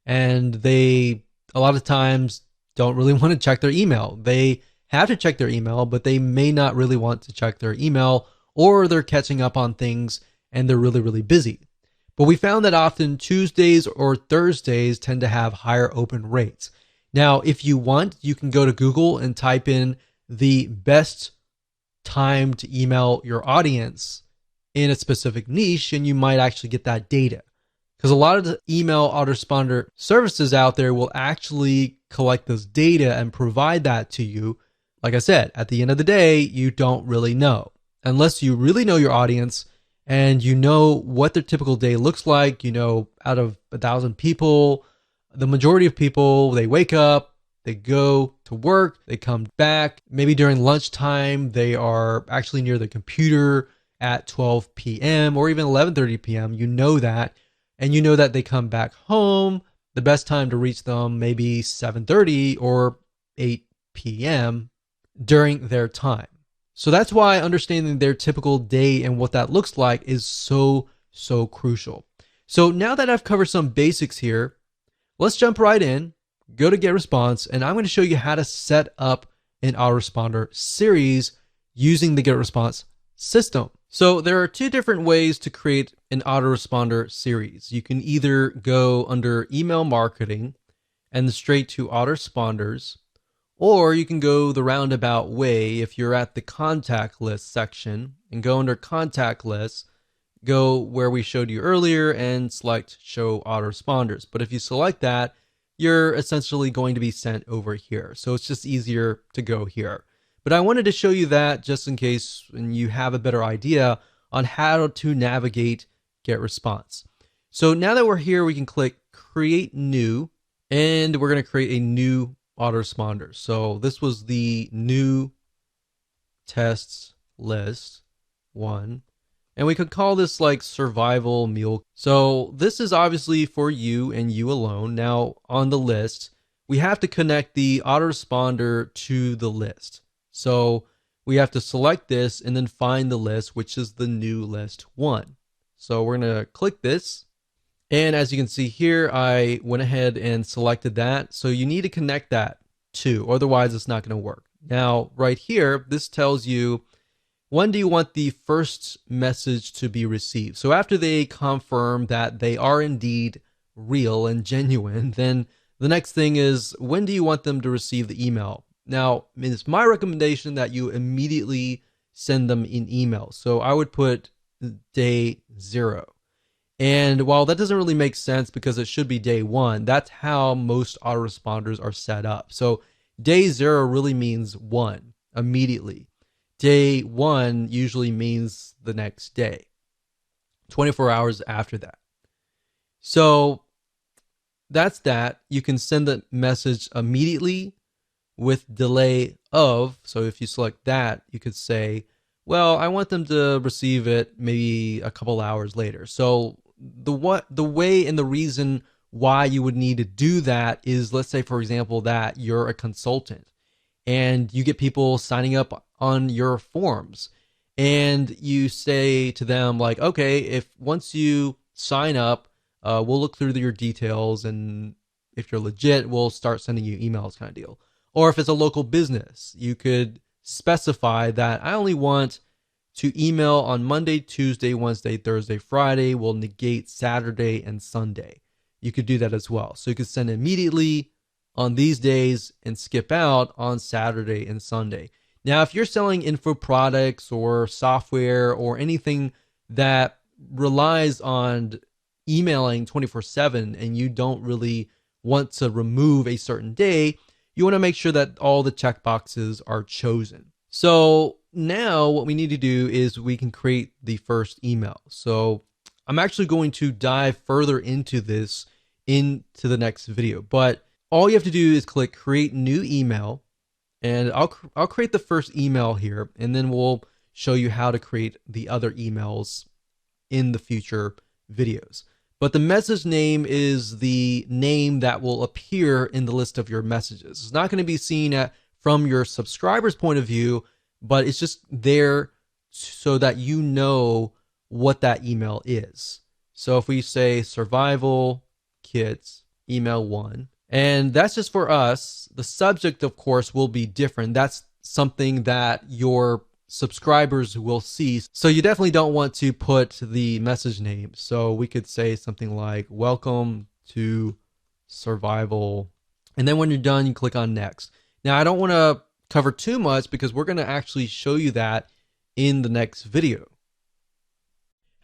and they a lot of times don't really want to check their email. They have to check their email, but they may not really want to check their email, or they're catching up on things and they're really, really busy. But we found that often Tuesdays or Thursdays tend to have higher open rates. Now, if you want, you can go to Google and type in the best time to email your audience in a specific niche, and you might actually get that data. Because a lot of the email autoresponder services out there will actually collect this data and provide that to you. Like I said, at the end of the day, you don't really know. Unless you really know your audience and you know what their typical day looks like. You know, out of 1,000 people, the majority of people, they wake up, they go to work, they come back. Maybe during lunchtime, they are actually near the computer at 12 p.m. or even 11:30 p.m. You know that. And you know that they come back home. The best time to reach them maybe 7:30 or 8 p.m. during their time. So that's why understanding their typical day and what that looks like is so crucial. So now that I've covered some basics here, let's jump right in, go to GetResponse, and I'm going to show you how to set up an autoresponder series using the GetResponse system. So there are two different ways to create an autoresponder series. You can either go under email marketing and straight to autoresponders, or you can go the roundabout way if you're at the contact list section and go under contact list, go where we showed you earlier and select show autoresponders. But if you select that, you're essentially going to be sent over here. So it's just easier to go here. But I wanted to show you that just in case and you have a better idea on how to navigate GetResponse. So now that we're here, we can click Create New, and we're going to create a new autoresponder. So this was the new tests list 1. And we could call this like survival meal. So this is obviously for you and you alone. Now on the list, we have to connect the autoresponder to the list. So we have to select this and then find the list, which is the new list 1. So we're going to click this. And as you can see here, I went ahead and selected that. So you need to connect that too, otherwise it's not going to work. Now right here, this tells you when do you want the first message to be received. So after they confirm that they are indeed real and genuine, then the next thing is when do you want them to receive the email? Now, it's my recommendation that you immediately send them an email. So I would put day 0. And while that doesn't really make sense because it should be day 1, that's how most autoresponders are set up. So day 0 really means 1, immediately. Day 1 usually means the next day, 24 hours after that. So that's that. You can send the message immediately with delay of. So if you select that, you could say, well, I want them to receive it maybe a couple hours later. So the way and the reason why you would need to do that is, let's say, for example, that you're a consultant and you get people signing up on your forms and you say to them like, okay, if once you sign up, we'll look through your details, and if you're legit, we'll start sending you emails, kind of deal. Or if it's a local business, you could specify that I only want to email on Monday, Tuesday, Wednesday, Thursday, Friday. We'll negate Saturday and Sunday. You could do that as well. So you could send immediately on these days and skip out on Saturday and Sunday. Now, if you're selling info products or software or anything that relies on emailing 24/7 and you don't really want to remove a certain day, you want to make sure that all the checkboxes are chosen. So now what we need to do is we can create the first email. So I'm actually going to dive further into this into the next video, but all you have to do is click create new email, and I'll create the first email here, and then we'll show you how to create the other emails in the future videos. But the message name is the name that will appear in the list of your messages. It's not going to be seen from your subscriber's point of view, but it's just there so that you know what that email is. So if we say survival kits email 1, and that's just for us, the subject, of course, will be different. That's something that your subscribers will see. So you definitely don't want to put the message name. So we could say something like welcome to survival. And then when you're done, you click on next. Now, I don't want to cover too much because we're going to actually show you that in the next video.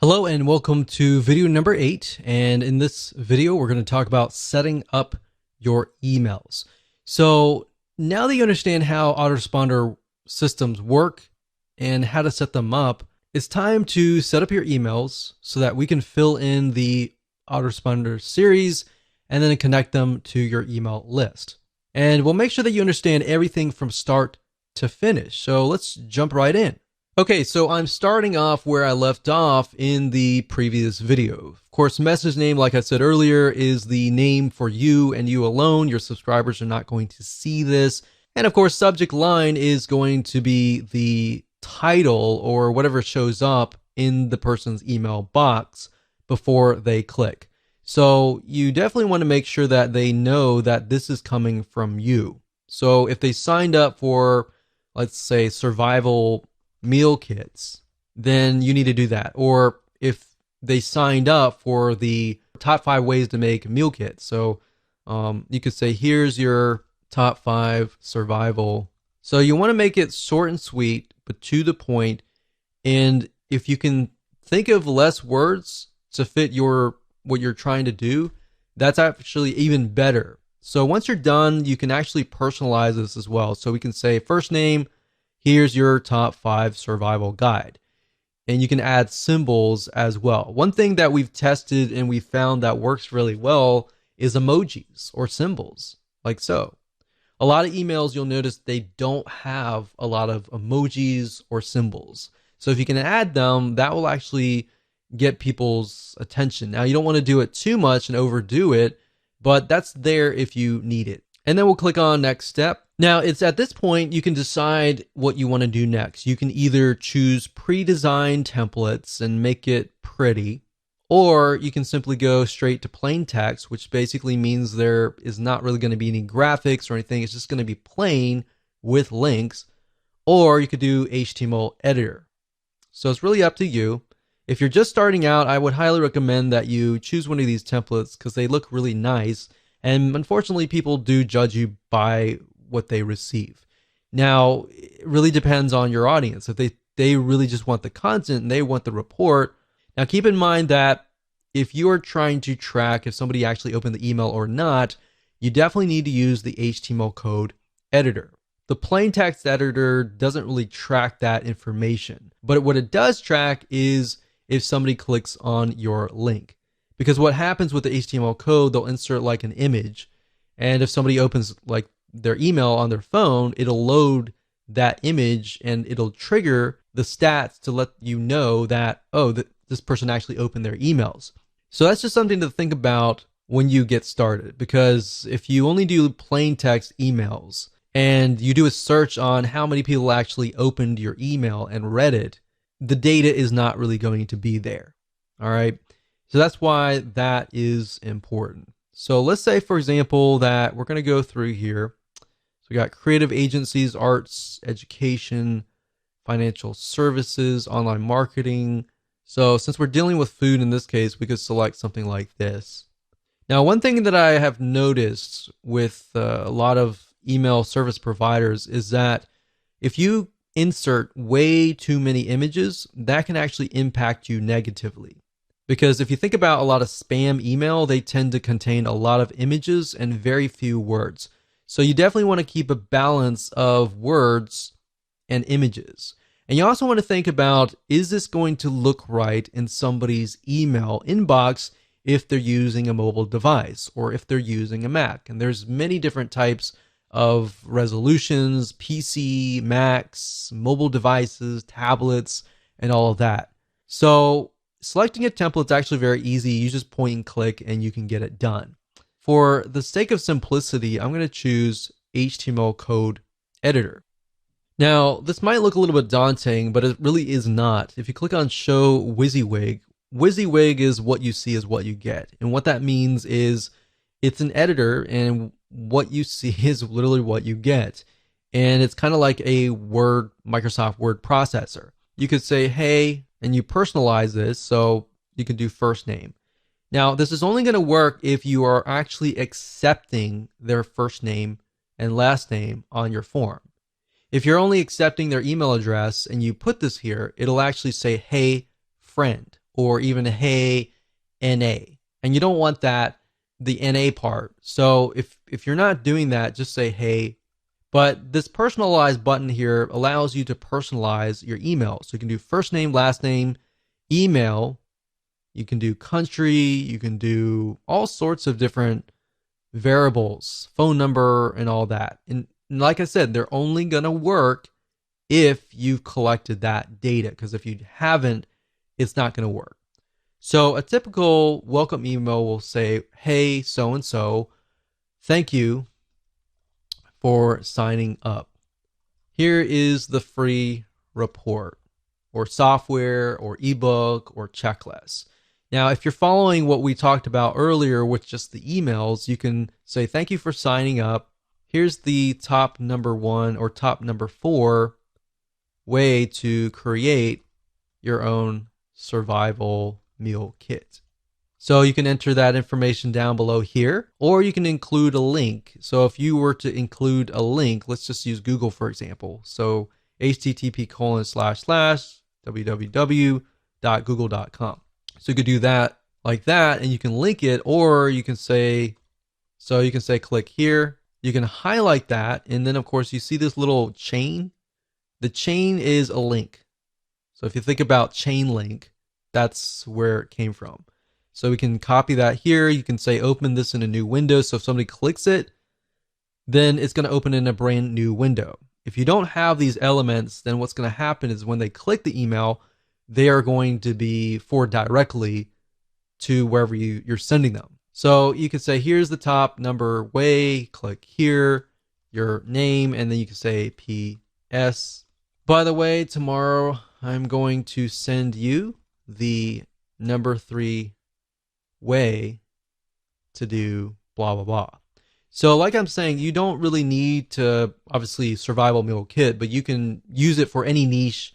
Hello and welcome to video number 8. And in this video, we're going to talk about setting up your emails. So now that you understand how autoresponder systems work and how to set them up, it's time to set up your emails so that we can fill in the autoresponder series and then connect them to your email list. And we'll make sure that you understand everything from start to finish. So let's jump right in. Okay, so I'm starting off where I left off in the previous video. Of course, message name, like I said earlier, is the name for you and you alone. Your subscribers are not going to see this. And of course, subject line is going to be the title or whatever shows up in the person's email box before they click. So you definitely want to make sure that they know that this is coming from you. So if they signed up for, let's say, survival meal kits, then you need to do that. Or if they signed up for the top 5 ways to make meal kits, so you could say, here's your top 5 survival. So you want to make it short and sweet, but to the point. And if you can think of less words to fit what you're trying to do, that's actually even better. So once you're done, you can actually personalize this as well. So we can say first name, here's your top 5 survival guide. And you can add symbols as well. One thing that we've tested and we found that works really well is emojis or symbols, like so. A lot of emails, you'll notice they don't have a lot of emojis or symbols. So if you can add them, that will actually get people's attention. Now, you don't want to do it too much and overdo it, but that's there if you need it. And then we'll click on next step. Now, it's at this point you can decide what you want to do next. You can either choose pre-designed templates and make it pretty, or you can simply go straight to plain text, which basically means there is not really going to be any graphics or anything. It's just going to be plain with links. Or you could do HTML editor. So it's really up to you. If you're just starting out, I would highly recommend that you choose one of these templates because they look really nice. And unfortunately, people do judge you by what they receive. Now, it really depends on your audience. If they really just want the content and they want the report. Now, keep in mind that if you are trying to track if somebody actually opened the email or not, you definitely need to use the HTML code editor. The plain text editor doesn't really track that information, but what it does track is if somebody clicks on your link. Because what happens with the HTML code, they'll insert like an image, and if somebody opens like their email on their phone, it'll load that image and it'll trigger the stats to let you know that, oh, this person actually opened their emails. So that's just something to think about when you get started, because if you only do plain text emails and you do a search on how many people actually opened your email and read it, the data is not really going to be there. All right. So that's why that is important. So let's say, for example, that we're going to go through here. So we got creative agencies, arts, education, financial services, online marketing. So since we're dealing with food in this case, we could select something like this. Now, one thing that I have noticed with a lot of email service providers is that if you insert way too many images, that can actually impact you negatively. Because if you think about a lot of spam email, they tend to contain a lot of images and very few words. So you definitely want to keep a balance of words and images. And you also want to think about, is this going to look right in somebody's email inbox if they're using a mobile device or if they're using a Mac? And there's many different types of resolutions: PC, Macs, mobile devices, tablets, and all of that. So selecting a template is actually very easy. You just point and click and you can get it done. For the sake of simplicity, I'm going to choose HTML code editor. Now, this might look a little bit daunting, but it really is not. If you click on Show WYSIWYG, WYSIWYG is what you see is what you get. And what that means is it's an editor, and what you see is literally what you get. And it's kind of like a Microsoft Word processor. You could say, hey, and you personalize this, so you can do first name. Now, this is only going to work if you are actually accepting their first name and last name on your form. If you're only accepting their email address and you put this here, it'll actually say, hey, friend, or even hey, NA. And you don't want that, the NA part. So if you're not doing that, just say hey. But this personalized button here allows you to personalize your email. So you can do first name, last name, email. You can do country. You can do all sorts of different variables, phone number, and all that. And like I said, they're only going to work if you've collected that data, because if you haven't, it's not going to work. So a typical welcome email will say, hey, so-and-so, thank you for signing up. Here is the free report or software or ebook or checklist. Now, if you're following what we talked about earlier with just the emails, you can say, thank you for signing up. Here's the top number 1 or top number 4 way to create your own survival meal kit. So you can enter that information down below here, or you can include a link. So if you were to include a link, let's just use Google, for example. So http://www.google.com. So you could do that like that, and you can link it, or you can say, click here. You can highlight that, and then of course you see this little chain. The chain is a link. So if you think about chain link, that's where it came from. So we can copy that here. You can say open this in a new window. So if somebody clicks it, then it's going to open in a brand new window. If you don't have these elements, then what's going to happen is when they click the email, they are going to be forwarded directly to wherever you're sending them. So you can say, here's the top number way, click here, your name, and then you can say PS. By the way, tomorrow I'm going to send you the number 3 way to do blah, blah, blah. So like I'm saying, you don't really need to, obviously, survival meal kit, but you can use it for any niche.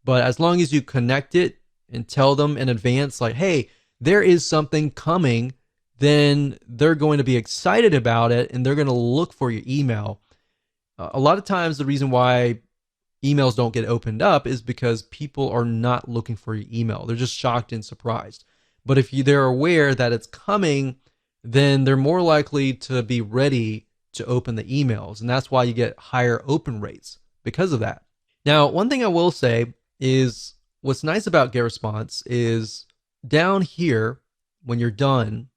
But as long as you connect it and tell them in advance, like, hey, there is something coming, then they're going to be excited about it and they're going to look for your email. A lot of times the reason why emails don't get opened up is because people are not looking for your email. They're just shocked and surprised. But if they're aware that it's coming, then they're more likely to be ready to open the emails. And that's why you get higher open rates because of that. Now, one thing I will say is what's nice about GetResponse is down here, when you're done,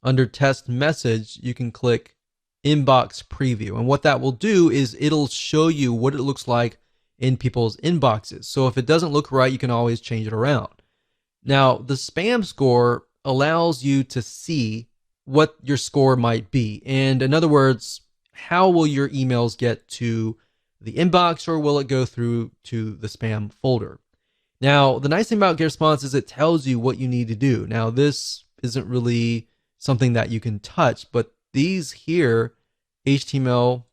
under test message, you can click inbox preview. And what that will do is it'll show you what it looks like in people's inboxes. So if it doesn't look right, you can always change it around. Now, the spam score allows you to see what your score might be. And in other words, how will your emails get to the inbox, or will it go through to the spam folder? Now, the nice thing about GetResponse is it tells you what you need to do. Now, this isn't really something that you can touch, but these here, HTML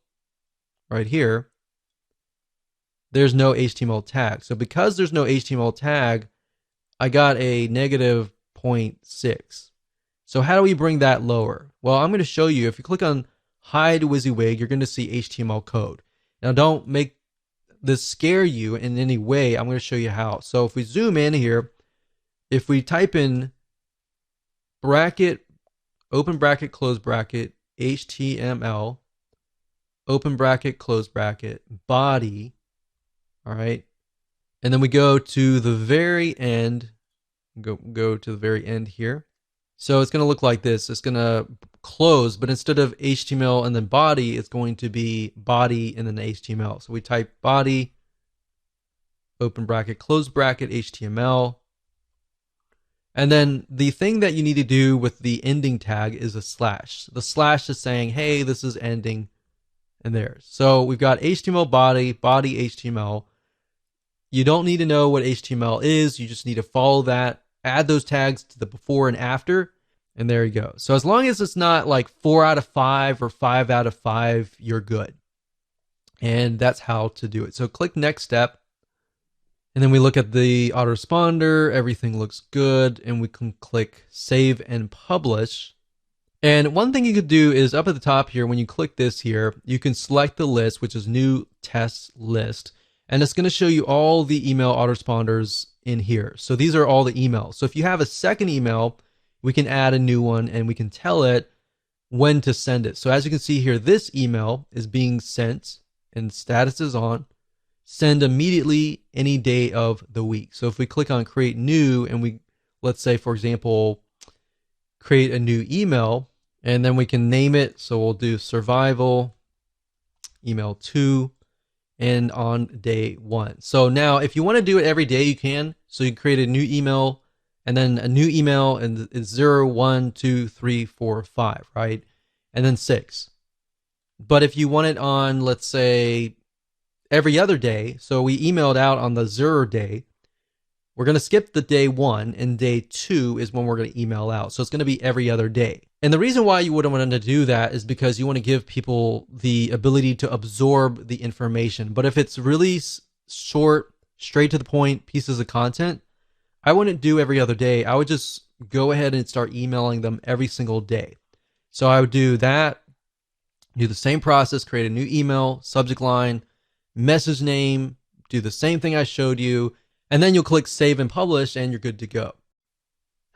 right here, there's no HTML tag. So because there's no HTML tag, I got a negative 0.6. So how do we bring that lower? Well, I'm going to show you. If you click on hide WYSIWYG, you're going to see HTML code. Now, don't make this scare you in any way. I'm going to show you how. So if we zoom in here, if we type in bracket, open bracket, close bracket, HTML, open bracket, close bracket, body, all right, and then we go to the very end, go to the very end here. So it's going to look like this. It's going to close, but instead of HTML and then body, it's going to be body and then HTML. So we type body, open bracket, close bracket, HTML. And then the thing that you need to do with the ending tag is a slash. The slash is saying, hey, this is ending, and there. So we've got HTML body, body HTML. You don't need to know what HTML is. You just need to follow that. Add those tags to the before and after, and there you go. So as long as it's not like 4 out of 5 or 5 out of 5, you're good. And that's how to do it. So click next step, and then we look at the autoresponder. Everything looks good, and we can click save and publish. And one thing you could do is up at the top here, when you click this here, you can select the list, which is new test list. And it's going to show you all the email autoresponders in here. So these are all the emails. So if you have a second email, we can add a new one and we can tell it when to send it. So as you can see here, this email is being sent and status is on. Send immediately any day of the week. So if we click on create new and we, let's say, for example, create a new email, and then we can name it. So we'll do survival email 2. And on day 1. So now if you want to do it every day, you can. So you create a new email and then a new email, and it's 0, 1, 2, 3, 4, 5, right? And then 6. But if you want it on, let's say, every other day, so we emailed out on the 0 day, we're going to skip the day 1, and day 2 is when we're going to email out. So it's going to be every other day. And the reason why you wouldn't want to do that is because you want to give people the ability to absorb the information. But if it's really short, straight to the point pieces of content, I wouldn't do every other day. I would just go ahead and start emailing them every single day. So I would do that, do the same process, create a new email, subject line, message name, do the same thing I showed you, and then you'll click save and publish and you're good to go.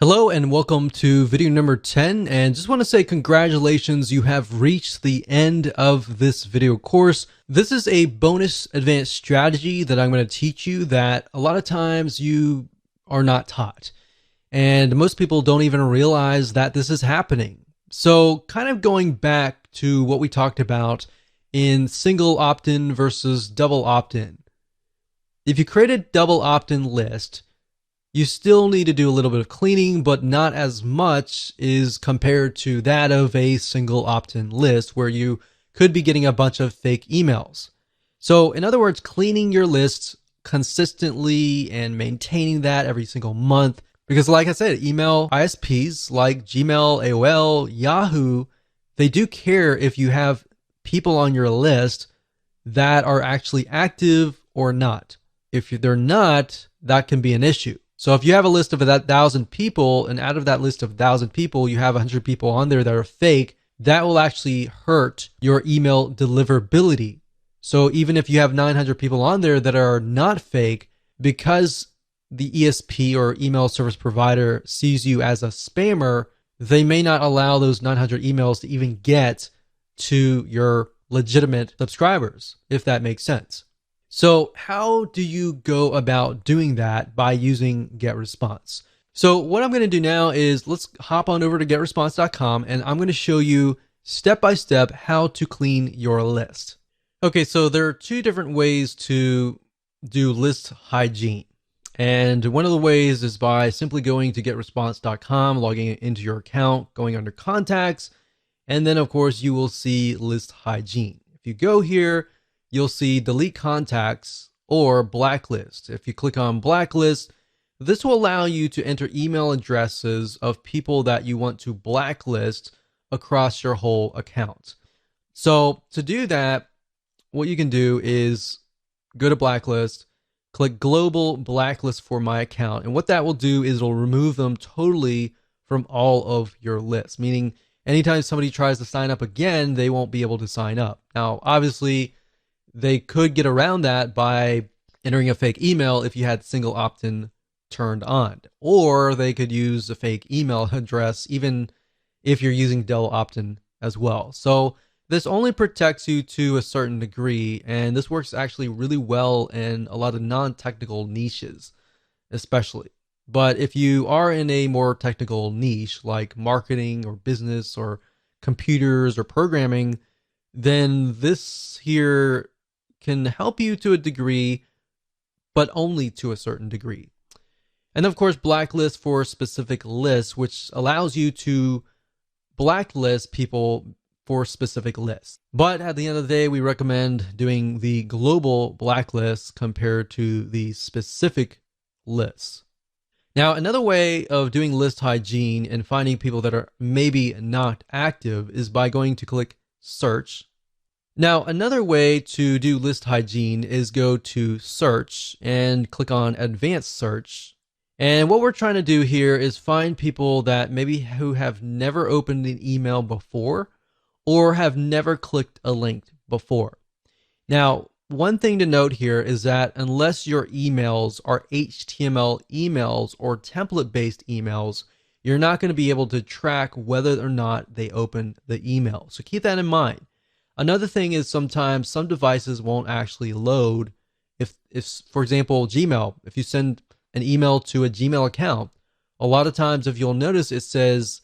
Hello and welcome to video number 10, and just want to say congratulations, you have reached the end of this video course. This is a bonus advanced strategy that I'm going to teach you that a lot of times you are not taught, and most people don't even realize that this is happening. So kind of going back to what we talked about in single opt-in versus double opt-in. If you create a double opt-in list, you still need to do a little bit of cleaning, but not as much is compared to that of a single opt-in list where you could be getting a bunch of fake emails. So in other words, cleaning your lists consistently and maintaining that every single month. Because like I said, email ISPs like Gmail, AOL, Yahoo, they do care if you have people on your list that are actually active or not. If they're not, that can be an issue. So if you have a list of 1,000 people, and out of that list of 1,000 people, you have 100 people on there that are fake, that will actually hurt your email deliverability. So even if you have 900 people on there that are not fake, because the ESP or email service provider sees you as a spammer, they may not allow those 900 emails to even get to your legitimate subscribers, if that makes sense. So how do you go about doing that by using GetResponse? So what I'm going to do now is let's hop on over to getresponse.com, and I'm going to show you step by step how to clean your list. Okay, so there are two different ways to do list hygiene. And one of the ways is by simply going to getresponse.com, logging into your account, going under contacts, and then of course you will see list hygiene. If you go here, you'll see delete contacts or blacklist. If you click on blacklist, this will allow you to enter email addresses of people that you want to blacklist across your whole account. So to do that, what you can do is go to blacklist, click global blacklist for my account. And what that will do is it'll remove them totally from all of your lists, meaning anytime somebody tries to sign up again, they won't be able to sign up. Now, obviously, they could get around that by entering a fake email if you had single opt-in turned on, or they could use a fake email address even if you're using double opt-in as well. So this only protects you to a certain degree, and this works actually really well in a lot of non-technical niches, especially. But if you are in a more technical niche like marketing or business or computers or programming, then this here can help you to a degree, but only to a certain degree. And of course, blacklist for specific lists, which allows you to blacklist people for specific lists. But at the end of the day, we recommend doing the global blacklist compared to the specific lists. Now, another way of doing list hygiene and finding people that are maybe not active is by going to click search. Now, another way to do list hygiene is go to search and click on advanced search. And what we're trying to do here is find people that maybe who have never opened an email before or have never clicked a link before. Now, one thing to note here is that unless your emails are HTML emails or template-based emails, you're not going to be able to track whether or not they opened the email. So keep that in mind. Another thing is sometimes some devices won't actually load. If for example, Gmail, if you send an email to a Gmail account, a lot of times if you'll notice it says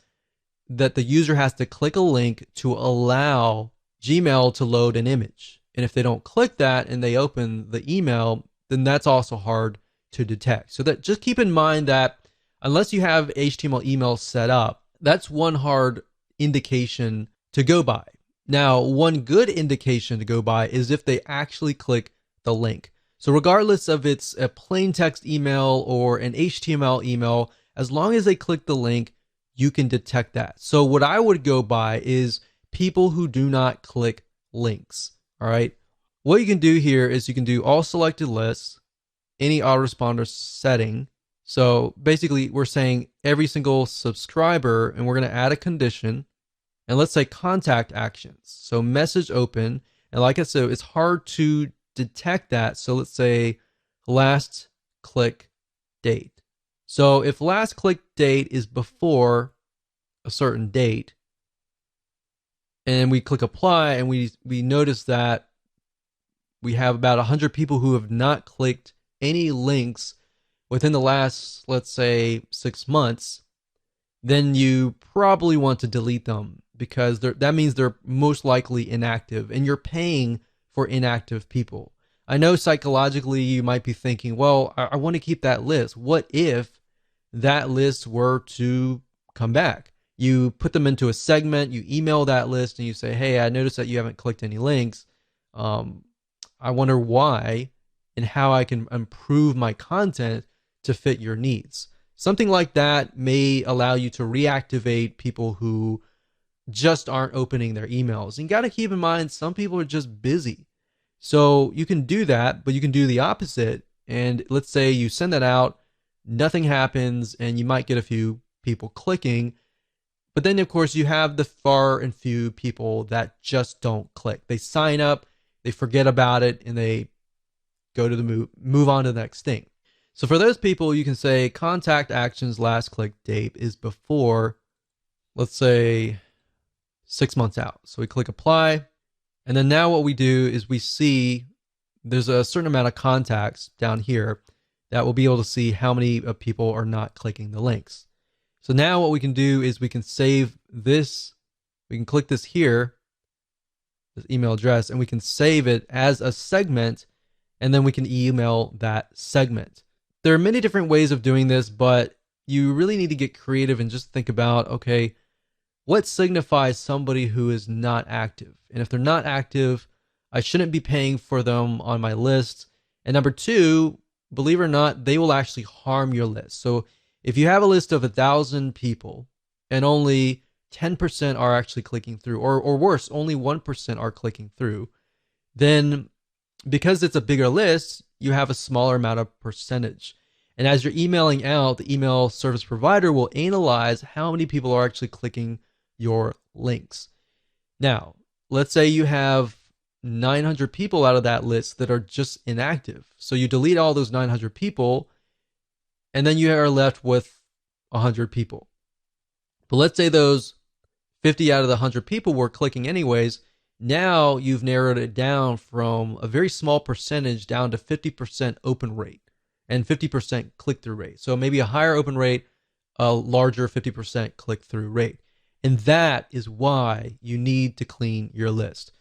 that the user has to click a link to allow Gmail to load an image. And if they don't click that and they open the email, then that's also hard to detect. So that just keep in mind that unless you have HTML email set up, that's one hard indication to go by. Now, one good indication to go by is if they actually click the link. So regardless of it's a plain text email or an HTML email, as long as they click the link, you can detect that. So what I would go by is people who do not click links. All right. What you can do here is you can do all selected lists, any autoresponder setting. So basically we're saying every single subscriber, and we're going to add a condition, and let's say contact actions. So message open. And like I said, it's hard to detect that. So let's say last click date. So if last click date is before a certain date, and we click apply, and we notice that we have about 100 people who have not clicked any links within the last, let's say, 6 months, then you probably want to delete them, because that means they're most likely inactive, and you're paying for inactive people. I know psychologically you might be thinking, well, I want to keep that list. What if that list were to come back? You put them into a segment, you email that list, and you say, hey, I noticed that you haven't clicked any links. I wonder why and how I can improve my content to fit your needs. Something like that may allow you to reactivate people who just aren't opening their emails. And you got to keep in mind, some people are just busy. So you can do that, but you can do the opposite. And let's say you send that out, nothing happens, and you might get a few people clicking. But then, of course, you have the far and few people that just don't click. They sign up, they forget about it, and they go to the move on to the next thing. So for those people, you can say contact actions last click date is before, let's say, 6 months out. So we click apply. And then now what we do is we see there's a certain amount of contacts down here that we'll be able to see how many people are not clicking the links. So now what we can do is we can save this. We can click this here, this email address, and we can save it as a segment, and then we can email that segment. There are many different ways of doing this, but you really need to get creative and just think about, okay, what signifies somebody who is not active? And if they're not active, I shouldn't be paying for them on my list. And number two, believe it or not, they will actually harm your list. So if you have a list of 1,000 people and only 10% are actually clicking through, or worse, only 1% are clicking through, then because it's a bigger list, you have a smaller amount of percentage. And as you're emailing out, the email service provider will analyze how many people are actually clicking your links. Now, let's say you have 900 people out of that list that are just inactive. So you delete all those 900 people, and then you are left with 100 people. But let's say those 50 out of the 100 people were clicking anyways. Now you've narrowed it down from a very small percentage down to 50% open rate and 50% click-through rate. So maybe a higher open rate, a larger 50% click-through rate. And that is why you need to clean your list.